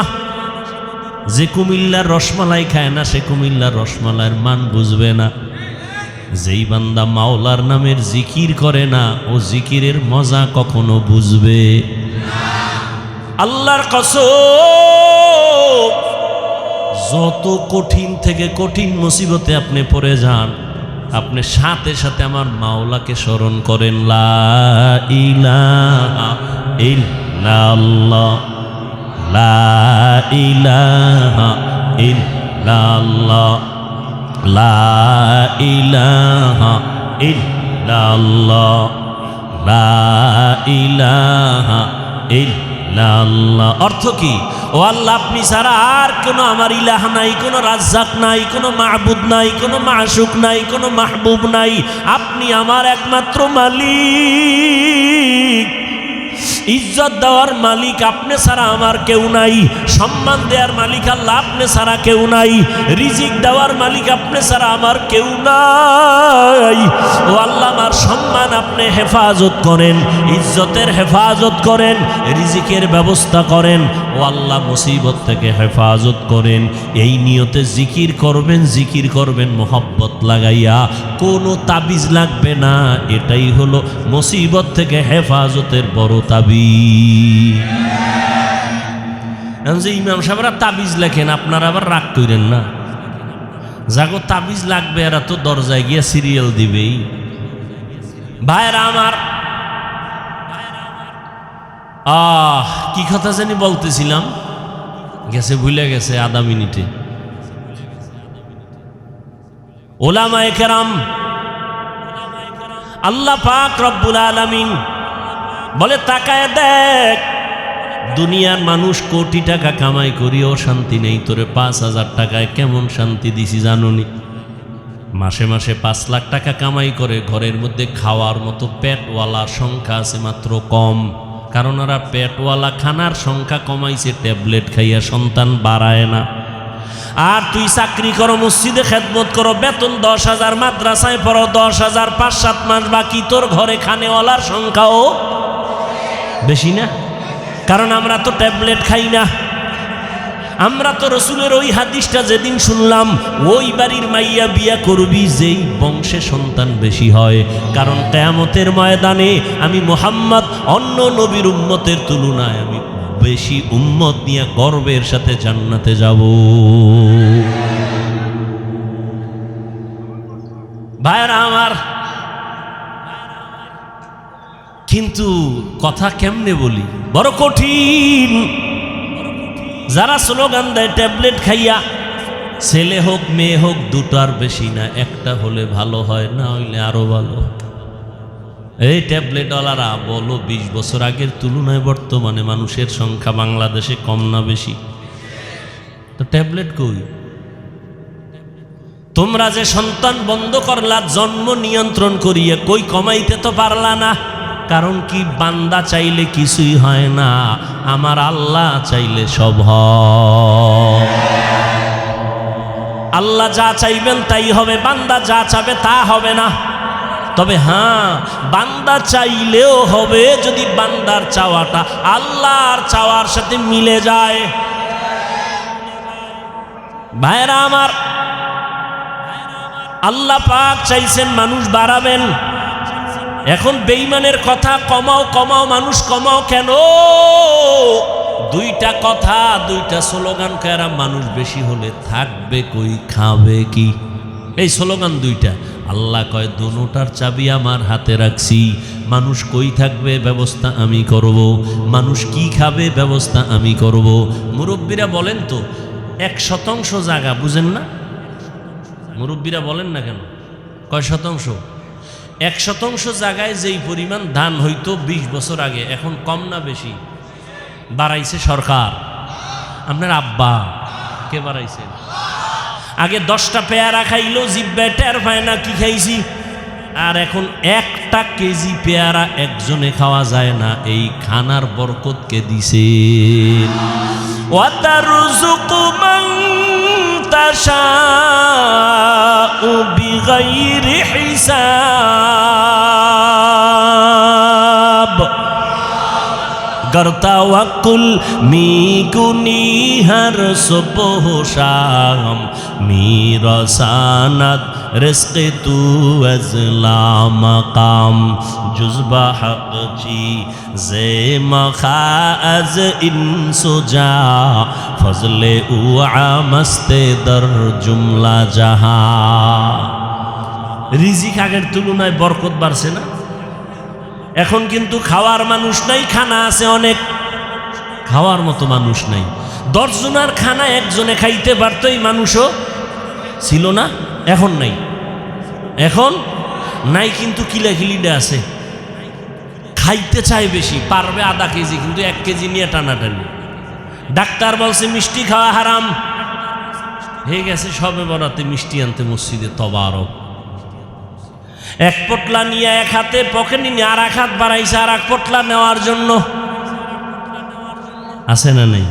যে কুমিল্লার রসমালাই খায় না সে কুমিল্লার রসমালাইয়ের মান বুঝবে না। যেই বান্দা মাওলার নামের জিকির করে না ও জিকিরের মজা কখনো বুঝবে। আল্লাহর কসম, যত কঠিন থেকে কঠিন মুসিবতে আপনি পড়ে যান, আপনি সাথে সাথে আমার মাওলাকে স্মরণ করেন, লা ইলাহা ইল্লাল্লাহ, লা ইলাহা ইল্লাল্লাহ, লা ইলাহা ইল্লাল্লাহ, লা ইলাহা ইল্লাল্লাহ। অর্থ কি? ও আল্লাহ, আপনি ছাড়া আর কোনো আমার ইলাহ নাই, কোনো রাজ্জাক নাই, কোনো মাহবুদ নাই, কোনো মাশুক নাই, কোনো মাহবুব নাই। আপনি আমার একমাত্র মালিক। ইজ্জত দেওয়ার মালিক আপনি ছাড়া আমার কেউ নাই, সম্মান দেওয়ার মালিক আল্লাহ আপনি ছাড়া কেউ নাই, রিজিক দেওয়ার মালিক আপনি ছাড়া আমার কেউ নাই। ও আল্লাহ, আমার সম্মান আপনি হেফাজত করেন, ইজ্জতের হেফাজত করেন, রিজিকের ব্যবস্থা করেন। ও আল্লাহ, মুসিবত থেকে হেফাজত করেন। এই নিয়তে জিকির করবেন, জিকির করবেন মোহব্বত লাগাইয়া, কোনো তাবিজ লাগবে না। এটাই হলো মুসিবত থেকে হেফাজতের বড় তাবিজ। যে ইমাম সাহেবরা তাবিজ লেখেন, আপনারা আবার রাগ করেন না। যাগো তাবিজ লাগবে এরা তো দরজায় গিয়ে সিরিয়াল দিবেই। ভাইরা আমার, কি কথা জানি বলতেছিলাম, গেছে, ভুলে গেছে আধা মিনিটে। ওলামায়ে কেরাম, আল্লাহ পাক রব্বুল আলামিন বলে, তাকায় দেখ, দুনিয়ার মানুষ কোটি টাকা কামাই করিও শান্তি নেই, তোরে ৫,০০০ টাকায় কেমন শান্তি দিছি জানোনি? মাসে মাসে ৫ লাখ টাকা কামাই করে, ঘরের মধ্যে খাওয়ার মতো পেটওয়ালার সংখ্যা আছে মাত্র কম। কারণ ওরা পেটওয়ালা খানার সংখ্যা কমাইছে, ট্যাবলেট খাইয়া সন্তান বাড়ায় না। আর তুই চাকরি করো, মসজিদে খেদমত করো, বেতন ১০,০০০, মাদ্রাসায় পড়ো ১০,০০০, ৫-৭ মাস বাকি, তোর ঘরে খানেওয়ালার সংখ্যাও বেশি না। কারণ আমরা তো ট্যাবলেট খাই না। আমরা তো রসুলের ওই হাদিসটা যেদিন শুনলাম, ওই বাড়ির মাইয়া বিয়া করবি যেই বংশে সন্তান বেশি হয়। কারণ কিয়ামতের ময়দানে আমি মুহাম্মদ অন্য নবীর উম্মতের তুলনায় আমি বেশি উম্মত নিয়ে গর্বের সাথে জান্নাতে যাব। ভাইরা আমার, কিন্তু কথা কেমনে বলি, বড় কঠিন। যারা স্লোগান দেয় ট্যাবলেট খাইয়া, ছেলে হোক মেয়ে হোক দুটার বেশি না, একটা হলে ভালো হয়, না হইলে আরো ভালো। এই ট্যাবলেটওয়ালারা বলো, ২০ বছর আগের তুলনায় বর্তমানে মানুষের সংখ্যা বাংলাদেশে কম না বেশি? তো ট্যাবলেট কই? তোমরা যে সন্তান বন্ধ করলা জন্ম নিয়ন্ত্রণ করিয়ে, কই কমাইতে তো পারলা না। কারণ কি? বান্দা চাইলে কিছুই হয় না, আমার আল্লাহ চাইলে সব হয়। আল্লাহ যা চাইবেন তাই হবে, বান্দা যা চাবে তা হবে না। তবে হ্যাঁ, বান্দা চাইলেও হবে যদি বান্দার চাওয়াটা আল্লাহর চাওয়ার সাথে মিলে যায়। ভাইরা আমার, আল্লাহ পাক চাইছেন মানুষ বাড়াবেন। এখন বেঈমানের কথা কমাও কমাও, মানুষ কমাও কেন? দুইটা কথা, দুইটা স্লোগান করা, মানুষ বেশি হলে থাকবে কই, খাবে কি? এই স্লোগান দুইটা। আল্লাহ কয় দুটার চাবি আমার হাতে রাখছি, মানুষ কই থাকবে ব্যবস্থা আমি করব, মানুষ কি খাবে ব্যবস্থা আমি করব। মুরব্বীরা বলেন তো 1% জায়গা বুঝেন না? মুরব্বীরা বলেন না কেন? কয় শতাংশ? 1% জায়গায় যেই পরিমাণ ধান হইতো 20 বছর আগে, এখন কম না বেশি? বাড়াইছে সরকার। আপনার আব্বা কে বাড়াইছে? আগে 10টা পেয়ারা খাইলো জিব্বায় টের পায় না কি খাইছি, আর এখন 1টা কেজি পেয়ারা একজনে খাওয়া যায় না। এই খানার বরকত কে দিছে? ওয়াতারযুকু মান তাশাউ বিগাইরি হিসাব। गर तवक्कुल मीकुनी हर सुबह शाम मीरा सानत रिस्क तू अज़ला मकाम जुज़बा हक़ ची ज़े मखा अज़ इंसुजा फज़ले उआ मस्ते दर जुमला जहा। রিজিক আগের তুলনায় বরকত বাড়ছে না? এখন কিন্তু খাওয়ার মানুষ নাই, খানা আছে অনেক, খাওয়ার মতো মানুষ নাই। 10 জনের খানা একজনে খাইতে পারত, এই মানুষও ছিল না, এখন নাই। এখন নাই কিন্তু কিলাকিলিটা আছে, খাইতে চায় বেশি, পারবে আধা কেজি কিন্তু 1 কেজি নিয়ে টানাটানি। ডাক্তার বলছে মিষ্টি খাওয়া হারাম, হয়ে গেছে সবে বরাতে মিষ্টি আনতে মসজিদে তবারক। 1 পটলা নিয়ে 1 হাতে পকেটে নিয়ে আর 1 হাত বাড়াইছে আর 1 পটলা নেওয়ার জন্য। আছে না নেই?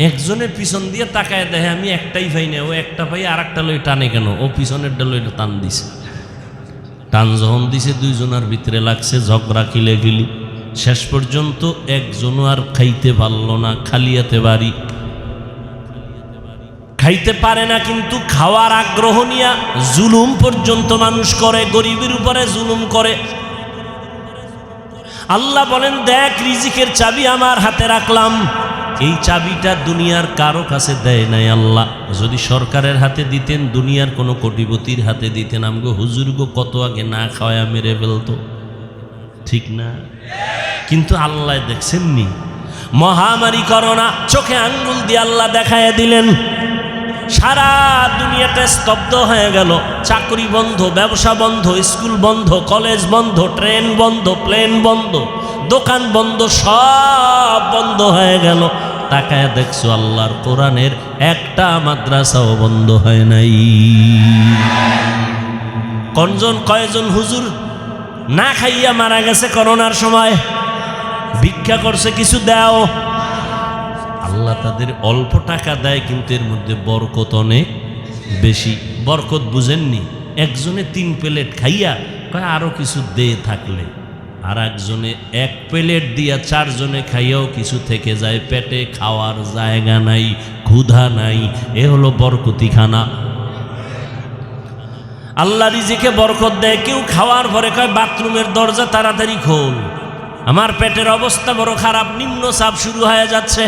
একজনের পিছন দিয়ে তাকায় দেখে আমি একটাই পাই না, ও একটা পাই আর একটা লই টানে কেন? ও পিছনের ডাল টান দিছে। টান যখন দিছে 2 জনের ভিতরে লাগছে ঝগড়া, কিলেগিলি। শেষ পর্যন্ত একজনও আর খাইতে পারল না, খালিয়াতে বাড়ি। খাইতে পারে না কিন্তু খাওয়ার আগ্রহ নিয়া জুলুম পর্যন্ত মানুষ করে, গরিবের উপরে জুলুম করে। আল্লাহ বলেন দেখ রিজিকের চাবি আমার হাতে রাখলাম, এই চাবিটা দুনিয়ার কারো কাছে দেয় নাই আল্লাহ। যদি সরকারের হাতে দিতেন, দুনিয়ার কোনো কোটিপতির হাতে দিতেন, আমগো হুজুরগো কত আগে না খাওয়া মেরে ফেলতো, ঠিক না? কিন্তু আল্লাহ দেখছেন নি, মহামারী করোনা চোখে আঙ্গুল দিয়ে আল্লাহ দেখায় দিলেন, সারা দুনিয়াটা স্তব্ধ হয়ে গেল। চাকরি বন্ধ, ব্যবসা বন্ধ, স্কুল বন্ধ, কলেজ বন্ধ, ট্রেন বন্ধ, প্লেন বন্ধ, দোকান বন্ধ, সব বন্ধ হয়ে গেল। তাকায় দেখছো আল্লাহর কোরআনের একটা মাদ্রাসাও বন্ধ হয় নাই। কয়জন হুজুর না খাইয়া মারা গেছে করোনার সময়, ভিক্ষা করছে কিছু দাও। আল্লাহ তাদের অল্প টাকা দেয় কিন্তু এর মধ্যে বরকত অনেক বেশি। বরকত বুঝেননি? একজনে 3 প্লেট খাইয়া কয় আরো কিছু দে থাকলে, আর একজনে 1 প্লেট দিয়া 4 জনে খাইয়াও কিছু থেকে যায়, পেটে খাওয়ার জায়গা নাই, ক্ষুধা নাই। এ হলো বরকতি খানা। আল্লাহ রিজিকে বরকত দেয়। কেউ খাওয়ার পরে কয় বাথরুমের দরজা তাড়াতাড়ি খোল, আমার পেটের অবস্থা বড় খারাপ, নিম্ন চাপ শুরু হয়ে যাচ্ছে।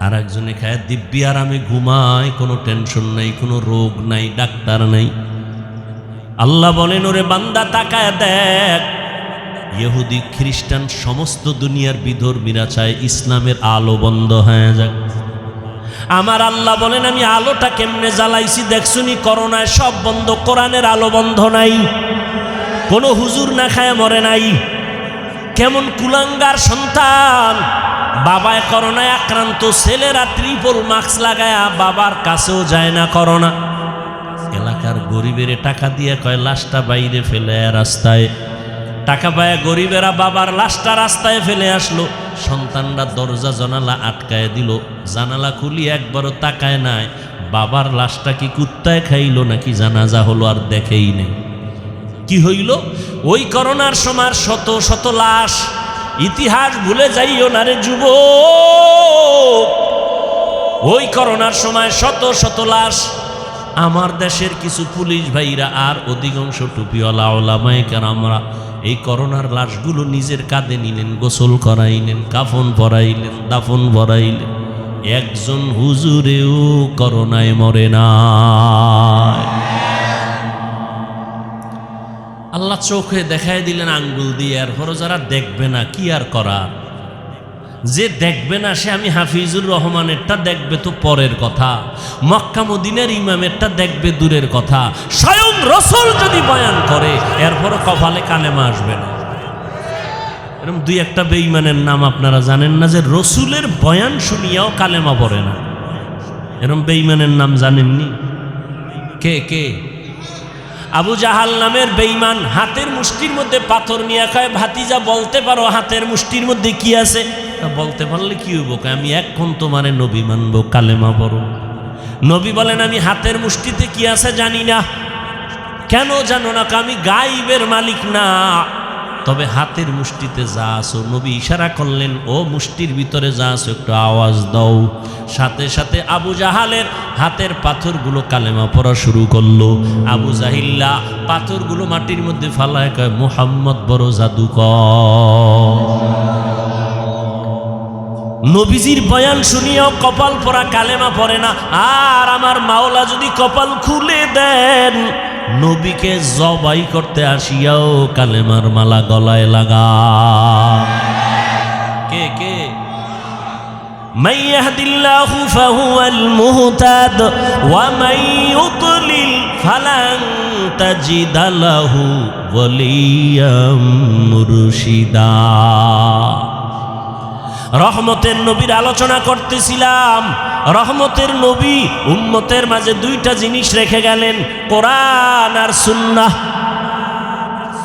আর একজনে খায় দিব্যি আরামে ঘুমায়, কোনো টেনশন নাই, কোনো রোগ নাই, ডাক্তার নাই। আল্লাহ বলেন ওরে বান্দা তাকায় দেখ, ইহুদি খ্রিস্টান সমস্ত দুনিয়ার বিধর্মীরা চায় ইসলামের আলো বন্ধ হয়ে যাক। আমার আল্লাহ বলেন আমি আলোটা কেমনে জ্বালাইছি দেখছুনি? করোনায় সব বন্ধ, কোরআনের আলো বন্ধ নাই, কোনো হুজুর না খায় মরে নাই। কেমন কুলাঙ্গার সন্তান, বাবায় করোনায় আক্রান্ত, ছেলেরা ট্রিপল মাস্ক লাগায়া বাবার কাছেও যায় না করোনা। এলাকার গরিবের টাকা দিয়ে কয় লাশটা বাইরে ফেলে রাস্তায়, টাকা পায় গরিবেরা বাবার লাশটা রাস্তায় ফেলে আসলো। সন্তানরা দরজা জানালা আটকায় দিল, জানালা খুলি একবারও তাকায় নাই বাবার লাশটা কি কুত্তায় খাইলো নাকি জানাজা হলো, আর দেখেই নেই। কি হইল? ওই করোনার সময় শত শত লাশ। ইতিহাস ভুলে যাইও না রে যুবক, ওই করোনার সময় শত শত লাশ। আমার দেশের কিছু পুলিশ ভাইরা আর অধিকাংশ টুপিওয়ালা ওলামায়ে কেরামরা এই করোনার লাশগুলো নিজের কাঁধে নিলেন, গোসল করাইলেন, কাফন পরাইলেন, দাফন পরাইলেন। একজন হুজুরেও করোনায় মরে না। আল্লাহ চোখে দেখায় দিলেন আঙ্গুল দিয়ে, এরপরও যারা দেখবে না কি আর করার। যে দেখবে না সে আমি হাফিজুর রহমানেরটা দেখবে তো পরের কথা, মক্কা মদিনার ইমামেরটা দেখবে দূরের কথা। স্বয়ং রসুল যদি বয়ান করে এরপরও কপালে কালেমা আসবে না। এরকম দুই একটা বেঈমানের নাম আপনারা জানেন না, যে রসুলের বয়ান শুনিয়াও কালেমা পড়ে না। এরকম বেঈমানের নাম জানেননি? কে কে? আবু জাহাল নামের বেঈমান হাতের মুষ্টির মধ্যে পাথর নিয়ে কয়, ভাতিজা বলতে পারো হাতের মুষ্টির মধ্যে কি আছে? বলতে পারলে কি হইব? আমি এখন তোমারে নবী মানবো, কালেমা পড়ো। নবী বলেন, আমি হাতের মুষ্টিতে কি আছে জানি না। কেন জানো না? আমি গায়েবের মালিক না, তবে হাতের মুষ্টিতে যা আছো, নবী ইশারা করলেন, ও মুষ্টির ভিতরে যা আছো একটু আওয়াজ দাও। সাথে সাথে আবু জাহালের হাতের পাথরগুলো কালেমা পড়া শুরু করলো। আবু জাহিল্লা পাথরগুলো মাটির মধ্যে ফালায় কয়, মুহাম্মদ বড় জাদুকর। নবীজির বয়ান শুনিয়াও কপাল পরা কালেমা পড়ে না। আর আমার মাওলা যদি কপাল খুলে দেন, নবীকে জবাই করতে আসিয়াও কালেমার মালা গলায় লাগা। কে কে? মান ইয়াহদিল্লাহু ফাহুয়াল মুহতাদ ওয়া মান ইউদ্লিল ফালান তাজিদা লাহু ওয়ালিয়াম মুরশিদা। রহমতের নবীর আলোচনা করতেছিলাম। রহমতের নবী উম্মতের মাঝে দুইটা জিনিস রেখে গেলেন, কোরআন আর সুন্নাহ।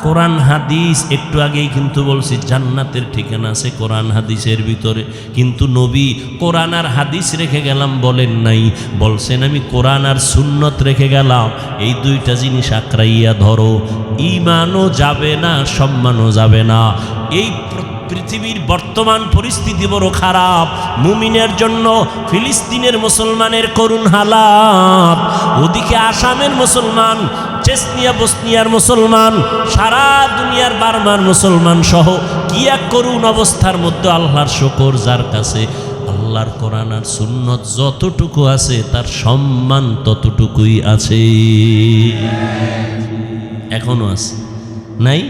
কোরআন হাদিস একটু আগেই কিন্তু বলছি জান্নাতের ঠিকানা আছে কোরআন হাদিসের ভিতরে, কিন্তু নবী কোরআন আর হাদিস রেখে গেলাম বলেন নাই, বলছেন আমি কোরআন আর সুন্নত রেখে গেলাম। এই দুইটা জিনিস আঁকড়াইয়া ধরো, ঈমানও যাবে না, সম্মানও যাবে না। এই পৃথিবীর বর্তমান পরিস্থিতি বড় খারাপ। মুমিনের জন্য ফিলিস্তিনের মুসলমানের করুণ হালাত, ওদিকে আসামের মুসলমান, চেচনিয়া বসনিয়ার মুসলমান, সারা দুনিয়ার বার্মার মুসলমান সহ কি এক করুণ অবস্থার মধ্যে। আল্লাহর শুকর, যার কাছে আল্লাহর কোরআন আর সুন্নত যতটুকু আছে তার সম্মান ততটুকুই আছে, এখনো আছে। নাই?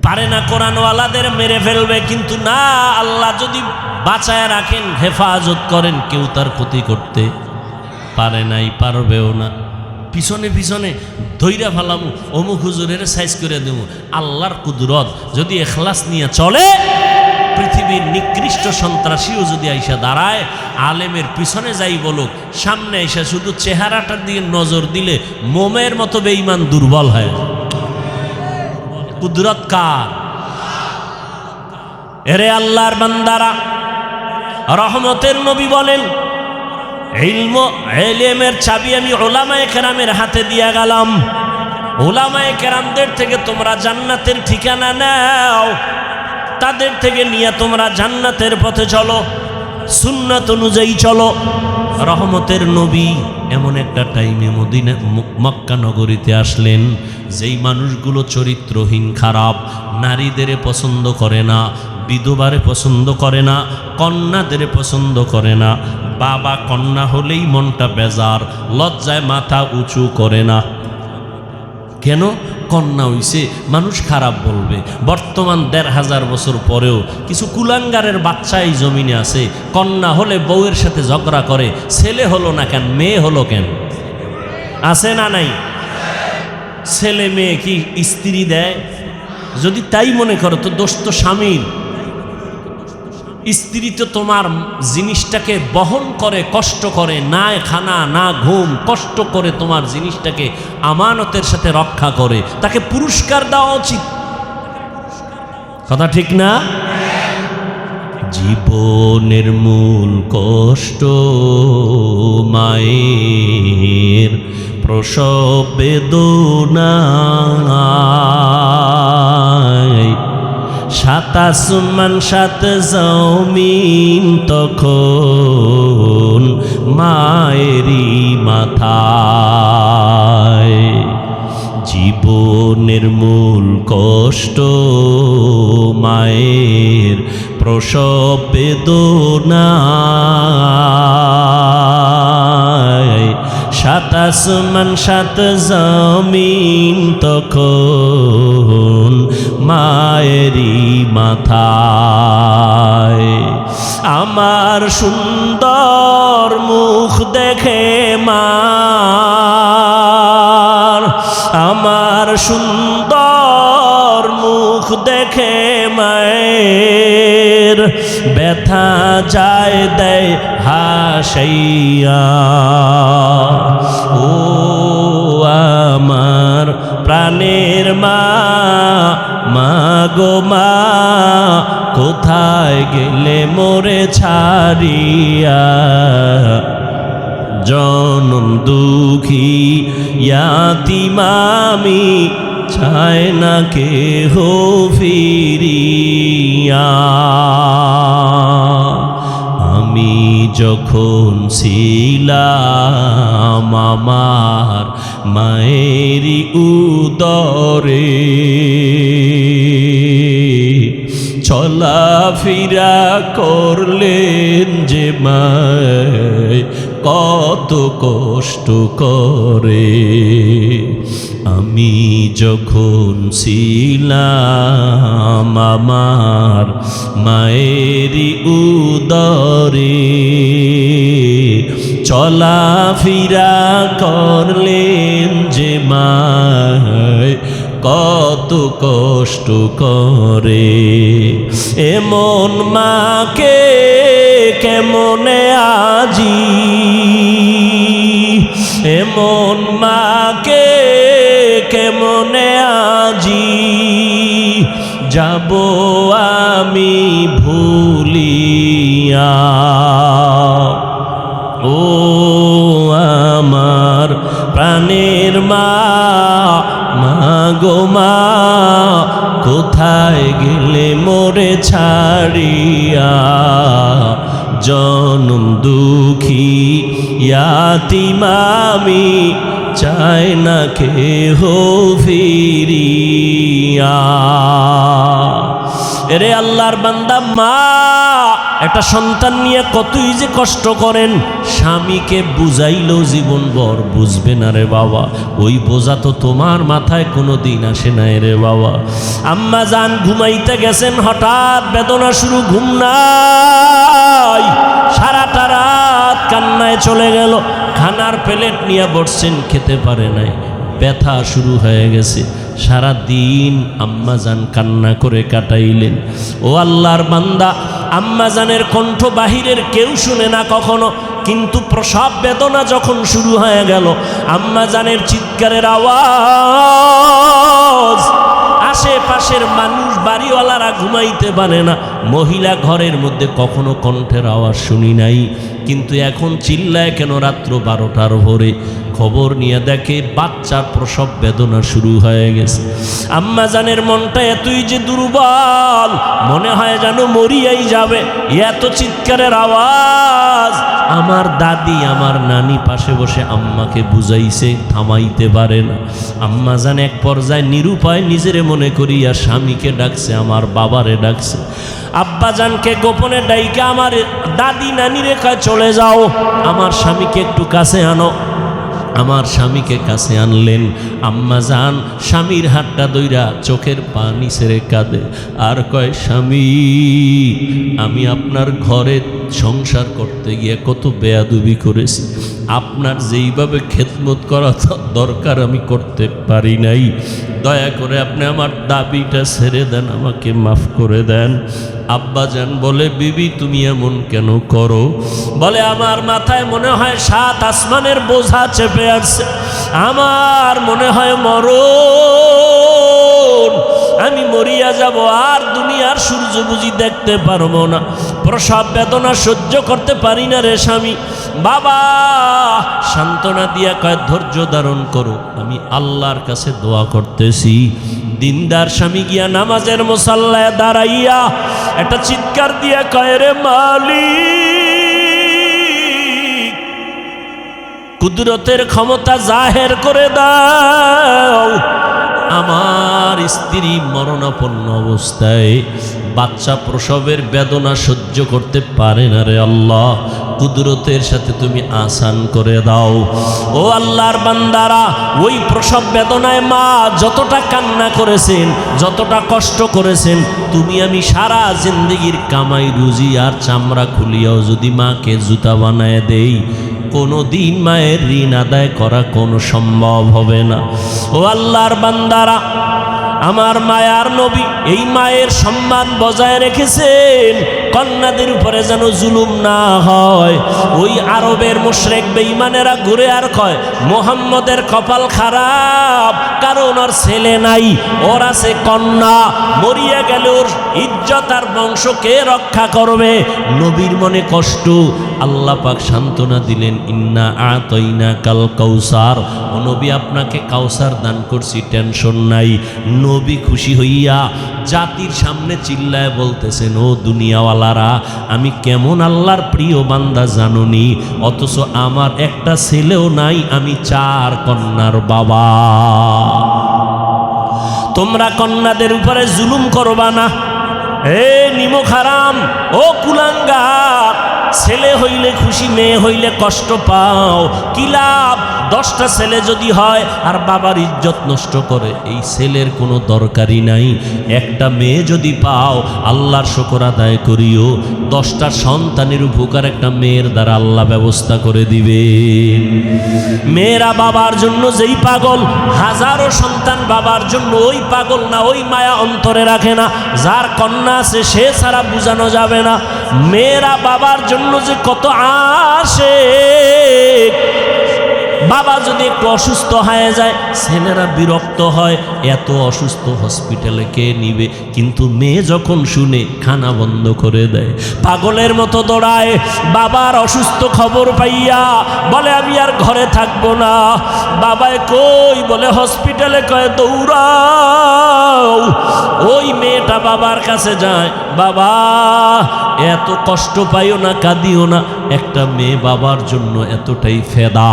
পারে না কোরআনওয়ালাদের মেরে ফেলবে, কিন্তু না, আল্লাহ যদি বাঁচায় রাখেন, হেফাজত করেন, কেউ তার ক্ষতি করতে পারে নাই, পারবেও না। পিছনে পিছনে ধৈরা ফেলামু, অমুক হুজুরের সাইজ করে দেব। আল্লাহর কুদরত যদি এখলাস নিয়ে চলে, পৃথিবীর নিকৃষ্ট সন্ত্রাসীও যদি আইসা দাঁড়ায়, আলেমের পিছনে যাই বলুক, সামনে এসে শুধু চেহারাটার দিকে নজর দিলে মোমের মতো বেঈমান দুর্বল হয়। কুদরত কার? এরে আল্লাহর বান্দারা, রহমতের নবী বলেন, ইলমের চাবি আমি উলামায়ে কেরামের হাতে দিয়া গেলাম। উলামায়ে কেরামদের থেকে তোমরা জান্নাতের ঠিকানা নাও, তাদের থেকে নিয়ে তোমরা জান্নাতের পথে চলো, সুন্নাত অনুযায়ী চলো। রহমতের নবী এমন একটা টাইমে মদিনা মক্কা নগরীতে আসলেন, যেই মানুষগুলো চরিত্রহীন, খারাপ, নারীদের পছন্দ করে না, বিধবারে পছন্দ করে না, কন্যাদের পছন্দ করে না, বাবা কন্যা হলেই মনটা বেজার, লজ্জায় মাথা উঁচু করে না। কেন? কন্যা হইছে, মানুষ খারাপ বলবে। বর্তমান ১৫০০ বছর পরেও কিছু কুলাঙ্গারের বাচ্চা এই জমিনে আছে, কন্যা হলে বউয়ের সাথে ঝগড়া করে, ছেলে হলো না কেন, মেয়ে হলো কেন? আছে না নাই? ছেলে মেয়ে কি স্ত্রী দেয়? যদি তাই মনে করো তো দোষ তো স্বামীর। স্ত্রী তো তোমার জিনিসটাকে বহন করে, কষ্ট করে, না খানা না ঘুম, কষ্ট করে তোমার জিনিসটাকে আমানতের সাথে রক্ষা করে, তাকে পুরস্কার দেওয়া উচিত। কথা ঠিক না? জীবনের মূল কষ্ট মায়ের প্রসব বেদনা, সাত আসমান সাত জমিন তখন মায়েরই মাথায়। জীবনের মূল কষ্ট মায়ের প্রসব বেদনায়। সাত আসমান সাত জমিন তখন মায়েরই মাথায়। আমার সুন্দর মুখ দেখে মা, আমার সুন্দর মুখ দেখে মায়ের ব্যথা যায় দেয় হাসাইয়া। ও আমার প্রাণের মা, মা গো মা, কোথায় গেলে মোরে ছাড়িয়া। জনম দুঃখী ইয়াতিম আমি, চায় না কেহ ফিরিয়া। আমি যখন ছিলাম আমার মায়েরই উদরে, চলাফেরা করলেন যে মায় কত কষ্ট করে। আমি যখন ছিলাম আমার মায়েরই উদরে, চলাফেরা করলেন যে মায় কত কষ্ট করে। এমন মাকে কেমনে আজি, এমন মাকে কেমনে আজি যাব আমি ভুলিয়া। ও আমার প্রাণের মা, মা গো মা, কোথায় গেলে মোরে ছাড়িয়া। জনম দুঃখী ইয়াতিম আমি, চাই না কেহ ফিরিয়া। এরে আল্লাহর বান্দা, মা একটা সন্তান নিয়ে কতই যে কষ্ট করেন, স্বামীকে বুঝাইলেও জীবনভর বুঝবে না রে বাবা। ওই বোঝা তো তোমার মাথায় কোনো দিন আসে না রে বাবা। আম্মা জান ঘুমাইতে গেছেন, হঠাৎ বেদনা শুরু, ঘুম নাই, সারাটা রাত কান্নায় চলে গেল। খানার প্লেট নিয়ে বসছেন, খেতে পারে নাই, ব্যথা শুরু হয়ে গেছে। সারা দিন আম্মাজান কান্না করে কাটাইলেন। ও আল্লাহর বান্দা, আম্মাজানের কণ্ঠ বাহিরের কেউ শুনে না কখনো, কিন্তু প্রসব বেদনা যখন শুরু হয়ে গেল, আম্মাজানের চিৎকারের আওয়াজ আশেপাশের মানুষ, বাড়িওয়ালারা ঘুমাইতে পারে না। মহিলা ঘরের মধ্যে কখনো কণ্ঠের আওয়াজ শুনি নাই, কিন্তু এখন চিল্লায় কেন রাত্র 12টার ভোরে? খবর নিয়ে দেখে বাচ্চার প্রসব বেদনা শুরু হয়ে গেছে। আম্মাজানের মনটা এতই যে দুর্বল, মনে হয় যেন মরিয়াই যাবে। এত চিৎকারের আওয়াজ। আমার দাদি, আমার নানি পাশে বসে আম্মাকে বুঝাইছে, থামাইতে পারে না। আম্মাজান এক পর্যায়ে নিরুপায় নিজেরে মনে করিয়া স্বামীকে ডাকছে, আমার বাবারে ডাকছে। আব্বাজানকে গোপনে ডাইকা আমার দাদি নানি রেখা চলে যাও, আমার স্বামীকে একটু কাছে আনো। আমার স্বামীকে কাছে আনলেন। আম্মাজান স্বামীর হাতটা ধইরা চোখের পানি ছেড়ে কাঁদে আর কয়, স্বামী, আমি আপনার ঘরে সংসার করতে গিয়ে কত বেয়াদবি করেছি। আপনার যেইভাবে খেদমত করা দরকার আমি করতে পারি নাই। দয়া করে আপনি আমার দাবিটা ছেড়ে দেন, আমাকে মাফ করে দেন। আব্বাজান বলে, বিবি তুমি এমন কেন করো? বলে, আমার মাথায় মনে হয় 7 আসমানের বোঝা চেপে আসছে, আমার মনে হয় মরণ, আমি মরিয়া যাব, আর দুনিয়ার সূর্য বুঝি দেখতে পারবো না। প্রসব বেদনা সহ্য করতে পারি না রে স্বামী। বাবা সান্ত্বনা দিয়া কয়, ধৈর্য ধারণ করো, আমি আল্লাহর কাছে দোয়া করতেছি। দিনদার স্বামী গিয়া নামাজের মুসাল্লায় দাঁড়াইয়া একটা চিৎকার দিয়া কয়, রে মালিক, কুদরতের ক্ষমতা জাহের করে দাও। আমার স্ত্রী মরণাপন্ন অবস্থায় বাচ্চা প্রসবের বেদনা সহ্য করতে পারে না রে আল্লাহ, কুদরতের সাথে তুমি আসান করে দাও। ও আল্লাহর বান্দারা, ওই প্রসব বেদনায় মা যতটা কান্না করেছেন, যতটা কষ্ট করেছেন, তুমি আমি সারা জিন্দগির কামাই রুজি আর চামড়া খুলিয়াও যদি মাকে জুতা বানায় দেই, কোনো দিন মায়ের ঋণ আদায় করা কোনো সম্ভব হবে না। ও আল্লাহর বান্দারা, আমার মায়ার নবী এই মায়ের সম্মান বজায় রেখেছেন, কন্যাদের উপরে যেন জুলুম না হয়। ওই আরবের মুশরিক বেঈমানেরা ঘুরে আর কয় মুহাম্মদের কপাল খারাপ, কারণ ওর ছেলে নাই, ওর আছে কন্যা, মরিয়া গেলে ওর ইজ্জত আর বংশকে রক্ষা করবে। নবীর মনে কষ্ট, আল্লাহ পাক সান্ত্বনা দিলেন, ইন্না আতাইনা কাল কাউসার, ও নবী আপনাকে কাউসার দান করছি, টেনশন নাই। নবী খুশি হইয়া জাতির সামনে চিল্লায় বলতেছেন, ও দুনিয়াওয়ালারা, আমি কেমন আল্লাহর প্রিয় বান্দা জানুনি, অথচ আমার একটা ছেলেও নাই, আমি 4 কন্যার বাবা। তোমরা কন্যাদের উপরে জুলুম করবা না। এ নিমক হারাম, ও কুলাঙ্গার, ছেলে হইলে খুশি, মেয়ে হইলে কষ্ট পাও, কি লাভ? 10টা ছেলে যদি হয় আর বাবার ইজ্জত নষ্ট করে, এই ছেলের কোনো দরকারই নাই। একটা মেয়ে যদি পাও, আল্লাহর শুকর আদায় করিও, 10টা সন্তানের উপকার একটা মেয়ের দ্বারা আল্লাহ ব্যবস্থা করে দিবেন। মেয়েরা বাবার জন্য যেই পাগল, হাজারো সন্তান বাবার জন্য ওই পাগল না, ওই মায়া অন্তরে রাখে না। যার কন্যা আছে সে ছাড়া বোঝানো যাবে না। মেয়েরা বাবার জন্য যে কত আসে, বাবা যদি একটু অসুস্থ হয়ে যায়, ছেলেরা বিরক্ত হয়, এত অসুস্থ, হসপিটালে কে নিবে? কিন্তু মেয়ে যখন শুনে, খানা বন্ধ করে দেয়, পাগলের মতো দৌড়ায়। বাবার অসুস্থ খবর পাইয়া বলে, আমি আর ঘরে থাকবো না। বাবায় কই? বলে হসপিটালে। কয় দৌড়াও। ওই মেয়েটা বাবার কাছে যায়, বাবা এত কষ্ট পাইও না, কাঁদিও না। একটা মেয়ে বাবার জন্য এতটাই ফেদা,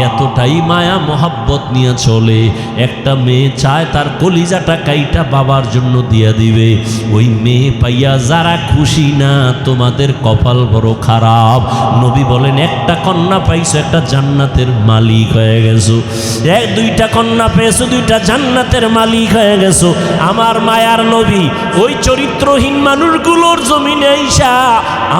এতটাই মায়া মোহাব্বত নিয়ে চলে। একটা মেয়ে চায় তার কলিজাটা কাইটা বাবার জন্য দিয়া দিবে। ওই মেয়ে পাইয়া যারা খুশি না, তোমাদের কপাল বড় খারাপ। নবী বলেন, একটা কন্যা পাইছো, একটা জান্নাতের মালিক হয়ে গেছো। 2টা কন্যা পেয়েছো, 2টা জান্নাতের মালিক হয়ে গেছো। আমার মায়ার নবী ওই চরিত্রহীন মানুষগুলোর জমিনে আইসা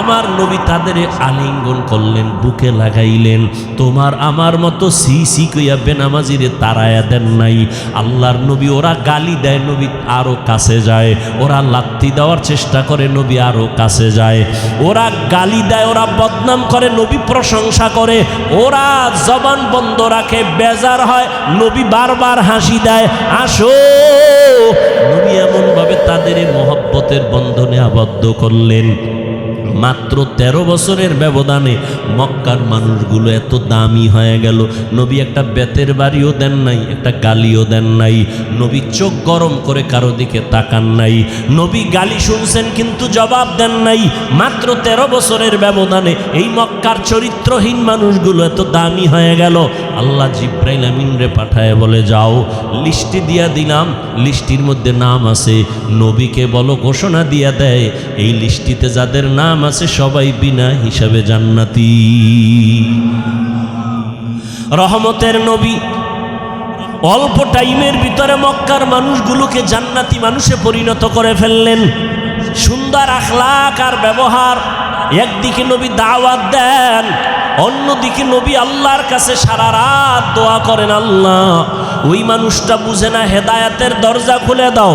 আমার নবী তাদের আলিঙ্গন করলেন, বুকে লাগাইলেন। তোমার আমার মতো সি কইয়া বেনামাজিরে তাড়ায়া দেন নাই। আল্লাহর নবী, ওরা গালি দেয়, নবী আরো কাছে যায়। ওরা লাত্তি দেওয়ার চেষ্টা করে, নবী আরো কাছে যায়। ওরা গালি দেয়, ওরা বদনাম করে, নবী প্রশংসা করে। ওরা জবান বন্ধ রাখে, বেজার হয়, নবী বারবার হাসি দেয়, আসো। নবী এমনভাবে তাদের মহব্বতের বন্ধনে আবদ্ধ করলেন। মাত্র 13 বছরের ব্যবধানে মক্কার মানুষগুলো এত দামি হয়ে গেল। নবী একটা বেতের বাড়িও দেন নাই, একটা গালিও দেন নাই। নবী চোখ গরম করে কারো দিকে তাকান নাই। নবী গালি শুনছেন কিন্তু জবাব দেন নাই। মাত্র 13 বছরের ব্যবধানে এই মক্কার চরিত্রহীন মানুষগুলো এত দামি হয়ে গেল। আল্লাহ জিব্রাইল আমিন রে পাঠায় বলে, যাও, লিস্টি দিয়া দিলাম, লিস্টির মধ্যে নাম আছে, নবীকে বলো ঘোষণা দিয়া দেয়, এই লিস্টিতে যাদের নাম আছে সবাই বিনা হিসাবে জান্নাতি। রহমতের নবী অল্প টাইমের ভিতরে মক্কার মানুষগুলোকে জান্নাতি মানুষে পরিণত করে ফেললেন। সুন্দর আখলাক আর ব্যবহার। একদিকে নবী দাওয়াত দেন, অন্যদিকে নবী আল্লাহর কাছে সারা রাত দোয়া করেন, আল্লাহ ওই মানুষটা বুঝে না, হেদায়েতের দরজা খুলে দাও,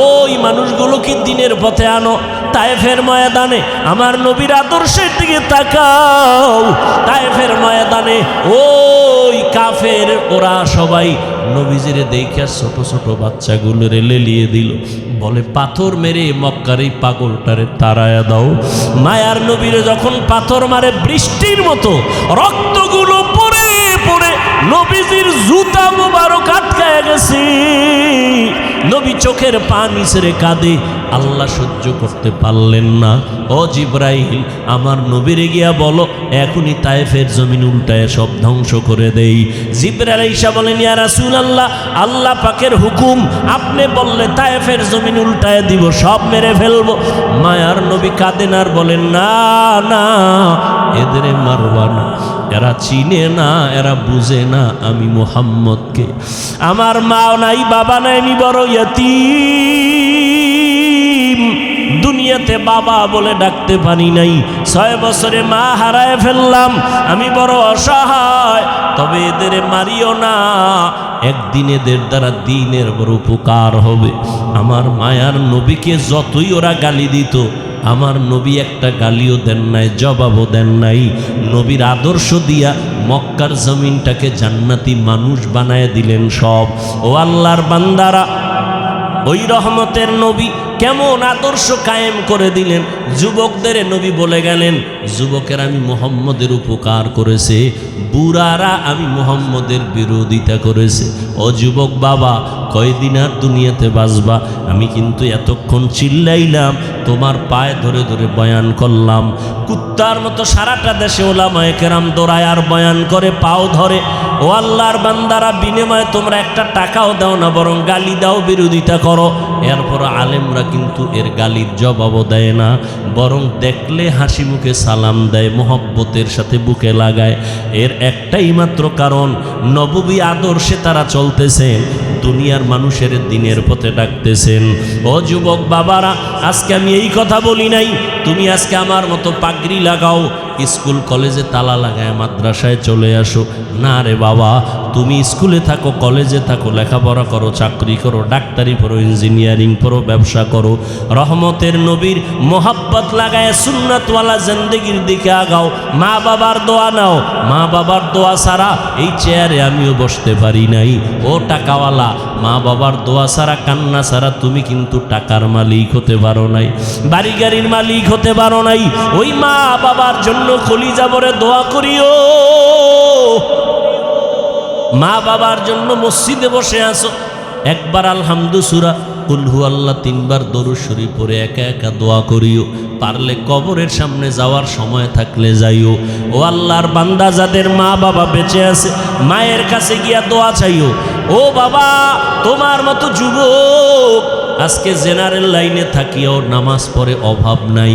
ওই মানুষগুলো কি দিনের পথে আনো। তায়েফের ময়দানে আমার নবীর আদর্শের দিকে তাকাও। তায়েফের ময়দানে ওই কাফের ওরা সবাই নবীজিরে দেখে ছোট ছোট বাচ্চাগুলোরে লেলিয়ে দিল। বলে, পাথর মেরে মক্কার এই পাগলটারে তাড়ায়া দাও। মায়ার নবীরে যখন পাথর মারে, বৃষ্টির মতো রক্তগুলো পড়ে পড়ে নবীজির জুতা মুবারক আটকায় গেছে। নবী চোখের পানি ছেড়ে কাঁদে, আল্লাহ সহ্য করতে পারলেন না। ও জিব্রাইল, আমার নবীরে গিয়া বলো এখনই তায়েফের জমিন উল্টায় সব ধ্বংস করে দেই। জিব্রাইল ঈসা বলেন, ইয়া রাসূলুল্লাহ, আল্লাহ পাকের হুকুম, আপনি বললে তায়েফের জমিন উল্টায় দিব, সব মেরে ফেলবো। মায়ার নবী কাঁদেন আর বলেন, না না, এদের মারবা না, এরা চিনে না, এরা বুঝে না আমি মুহাম্মদকে। আমার মা নাই, বাবা নাই, আমি বড় ইয়তীম, দুনিয়াতে বাবা বলে ডাকতে পারি নাই, 6 বছরে মা হারায় ফেললাম, আমি বড় অসহায়। তবে এদের মারিও না, একদিন এদের দ্বারা দিনের বড় উপকার হবে। আমার মায়ার নবীকে যতই ওরা গালি দিত, আমার নবী একটা গালিও দেন নাই, জবাবও দেন নাই। নবীর আদর্শ দিয়া মক্কার জমিনটাকে জান্নাতি মানুষ বানায় দিলেন সব। ও আল্লাহর বান্দারা, ওই রহমতের নবী কেমন আদর্শ কায়েম করে দিলেন। যুবকদের নবী বলে গেলেন, যুবকের আমি মুহাম্মদের উপকার করেছে, বুড়ারা আমি মুহাম্মদের বিরোধিতা করেছে। ও যুবক বাবা, কয়দিন আর দুনিয়াতে বাঁচবা? আমি কিন্তু এতক্ষণ চিল্লাইলাম, তোমার পায়ে ধরে ধরে বয়ান করলাম, কুত্তার মতো সারাটা দেশে ওলামায়ে কেরাম দৌড়ায় আর বয়ান করে পাও ধরে। ও আল্লাহর বান্দারা, বিনিময়ে তোমরা একটা টাকাও দাও না, বরং গালি দাও, বিরোধিতা করো। এরপর আলেমরা কিন্তু এর গালির জবাবও দেয় না, বরং দেখলে হাসি মুখে সালাম দেয়, মোহব্বতের সাথে বুকে লাগায়। এর একটাই মাত্র কারণ, নববী আদর্শে তারা চলতেছেন, দুনিয়ার মানুষের দিনের পথে ডাকতেছেন। ও যুবক বাবারা, আজকে আমি এই কথা বলি নাই তুমি আজকে আমার মতো পাগড়ি লাগাও, স্কুল কলেজে তালা লাগায় মাদ্রাসায় চলে আসো। না রে বাবা, তুমি স্কুলে থাকো, কলেজে থাকো, লেখাপড়া করো, চাকরি করো, ডাক্তারি পড়ো, ইঞ্জিনিয়ারিং পড়ো, ব্যবসা করো, রহমতের নবীর মোহাব্বত লাগায় সুন্নাতওয়ালা জিন্দেগির দিকে আগাও। মা বাবার দোয়া নাও, মা বাবার দোয়া ছাড়া এই চেয়ারে আমিও বসতে পারি নাই। ও টাকাওয়ালা, মা বাবার দোয়া ছাড়া, কান্না ছাড়া তুমি কিন্তু টাকার মালিক হতে পারো নাই, বাড়ি গাড়ির মালিক হতে পারো নাই। ওই মা বাবার জন্য কলিজা ভরে দোয়া করিও। মা বাবার জন্য মসজিদে বসে আসো, একবার আলহামদু সূরা, কুল হু আল্লাহ 3 বার দরুদ শরীফ পড়ে একা একা দোয়া করিও। পারলে কবরের সামনে যাওয়ার সময় থাকলে যাইও। ও আল্লাহর বান্দা, যাদের মা বাবা বেঁচে আছে, মায়ের কাছে গিয়া দোয়া চাইও। ও বাবা, তোমার মতো যুবক আজকে জেনারেল লাইনে থাকিও নামাজ পড়ে অভাব নাই,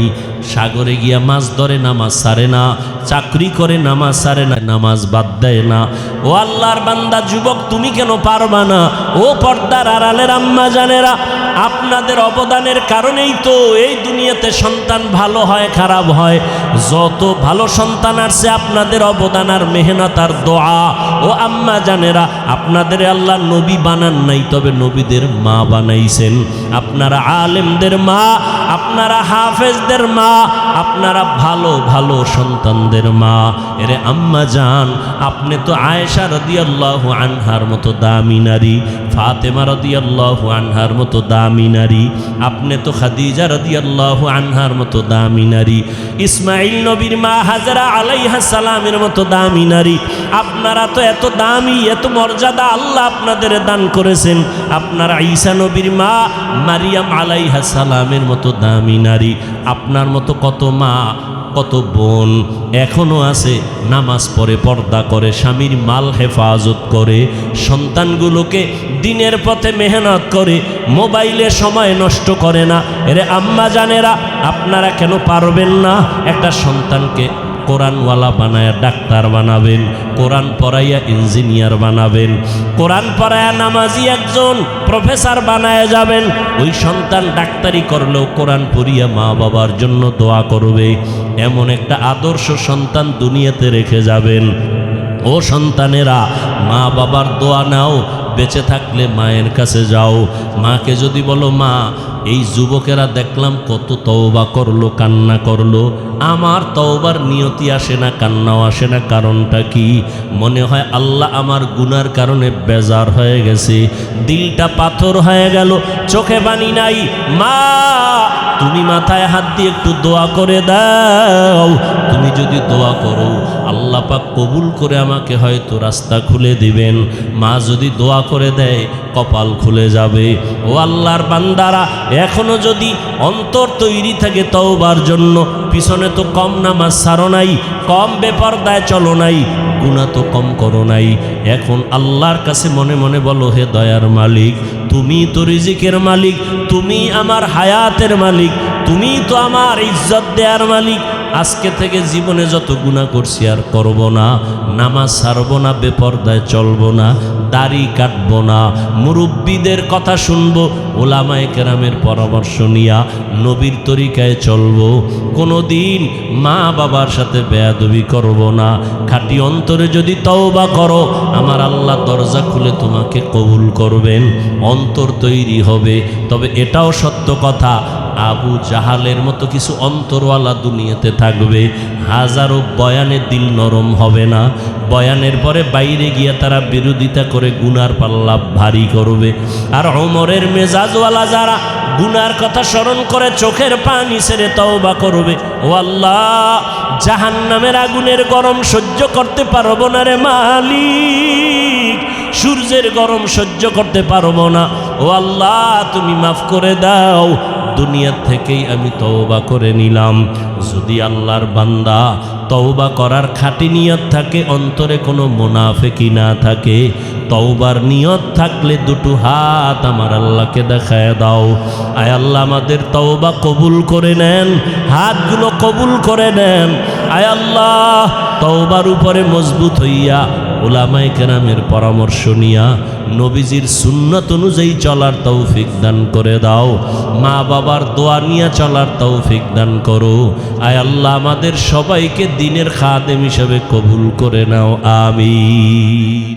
সাগরে গিয়া মাছ ধরে নামাজ সারে না, চাকরি করে নামাজ সারে না, নামাজ বাদ দেয় না। ও আল্লাহর বান্দা যুবক, তুমি কেন পারবা না? ও পর্দার আড়ালের আম্মা জানেরা, আপনাদের অবদানের কারণেই তো এই দুনিয়াতে সন্তান ভালো হয় খারাপ হয়। যত ভালো সন্তান আসছে আপনাদের অবদান আর মেহনত আর দোয়া। ও আম্মা জানেরা, আপনাদের আল্লাহ নবী বানান নাই, তবে নবীদের মা বানাইছেন। আপনারা আলেমদের মা, আপনারা হাফেজদের মা, আপনারা ভালো ভালো সন্তানদের মা। এরে আম্মা জান, আপনি তো আয়েশা রাদিয়াল্লাহু আনহার মতো দামি নারী, ফাতেমা রাদিয়াল্লাহু আনহার মতো দামি নারী, আপনি তো খাদিজা রাদিয়াল্লাহু আনহার মতো দামি নারী, ইসমাইল নবীর মা হাজরা আলাইহিস সালামের মতো দামি নারী। আপনারা তো এত দামি, এত মর্যাদা আল্লাহ আপনাদের দান করেছেন। আপনারা ঈসা নবীর মা মারিয়াম আলাইহিস সালামের মতো দামি নারী। আপনার মতো কত মা, কত বোন এখনো আছে, নামাজ পড়ে, পর্দা করে, স্বামীর মাল হেফাজত করে, সন্তানগুলোকে দিনের পথে মেহনত করে, মোবাইলে সময় নষ্ট করে না। এরে আম্মা জানেরা, আপনারা কেন পারবেন না? একটা সন্তানকে কোরআনওয়ালা বানায়া ডাক্তার বানাবেন, কোরআন পড়াইয়া ইঞ্জিনিয়ার বানাবেন, কোরআন পড়াইয়া নামাজি একজন প্রফেসর বানায়া যাবেন। ওই সন্তান ডাক্তারি করলেও কোরআন পড়িয়া মা বাবার জন্য দোয়া করবে। এমন একটা আদর্শ সন্তান দুনিয়াতে রেখে যাবেন। ও সন্তানেরা, মা বাবার দোয়া নাও, বেঁচে থাকলে মায়ের কাছে যাও। মাকে যদি বলো, মা এই যুবকেরা দেখলাম কত তওবা করলো, কান্না করলো, আমার তওবার নিয়তি আসে না, কান্নাও আসে না, কারণটা কি? মনে হয় আল্লাহ আমার গুনার কারণে বেজার হয়ে গেছে, দিলটা পাথর হয়ে গেল, চোখে পানি নাই। মা তুমি মাথায় হাত দিয়ে একটু দোয়া করে দাও। তুমি যদি দোয়া করো আল্লাহ পাক কবুল করে আমাকে হয়তো রাস্তা খুলে দিবেন। মা যদি দোয়া করে দেয় কপাল খুলে যাবে। ও আল্লাহর বান্দারা, এখনো যদি অন্তর তৈরি থাকে তওবার জন্য, পিছনে তো কম নামাজ ছাড়ো নাই, কম বেপরদায় চলো নাই, গুনাহ তো কম করো নাই, এখন আল্লাহর কাছে মনে মনে বলো, হে দয়ার মালিক, তুমি তো রিজিকের মালিক, তুমি আমার হায়াতের মালিক, তুমি তো আমার ইজ্জত দেওয়ার মালিক। আজকে থেকে জীবনে যত গুনাহ করছি আর করব না, নামাজ ছাড়ব না, বেপরদায় চলব না, দাড়ি কাটব না, মুরব্বীদের কথা শুনবো, ওলামায়ে কেরামের পরামর্শ নিয়া নবীর তরিকায় চলব, কোনো দিন মা বাবার সাথে বেয়াদবি করব না। খাঁটি অন্তরে যদি তওবা করো, আমার আল্লাহ দরজা খুলে তোমাকে কবুল করবেন, অন্তর তৈরি হবে। তবে এটাও সত্য কথা, আবু জাহালের মতো কিছু অন্তরওয়ালা দুনিয়াতে থাকবে, হাজারো বয়ানে দিল নরম হবে না, বয়ানের পরে বাইরে গিয়ে তারা বিরোধিতা করে গুনার পাল্লা ভারী করবে। আর ওমরের মেজাজওয়ালা যারা গুনার কথা স্মরণ করে চোখের পানি ছেড়ে তওবা করবে, ও আল্লাহ, জাহান্নামের আগুনের গরম সহ্য করতে পারবো না রে মালিক, সূর্যের গরম সহ্য করতে পারবো না, ও আল্লাহ তুমি মাফ করে দাও, দুনিয়া থেকেই আমি তওবা করে নিলাম। যদি আল্লাহর বান্দা তওবা করার খাঁটি নিয়ত থাকে, অন্তরে কোনো মুনাফিকি না থাকে, তওবার নিয়ত থাকলে দুটো হাত আমার আল্লাহকে দেখায় দাও। আয় আল্লাহ, আমাদের তওবা কবুল করে নেন, হাতগুলো কবুল করে নেন। আয় আল্লাহ, তওবার উপরে মজবুত হইয়া উলামায়ে কেরামের পরামর্শ নিয়া নবীজির সুন্নাত অনুযায়ী চলার তৌফিক দান করে দাও। মা বাবার দোয়া নিয়ে চলার তৌফিক দান করো। আয় আল্লাহ, আমাদের সবাইকে দ্বীনের খাদেম হিসেবে কবুল করে নাও, আমিন।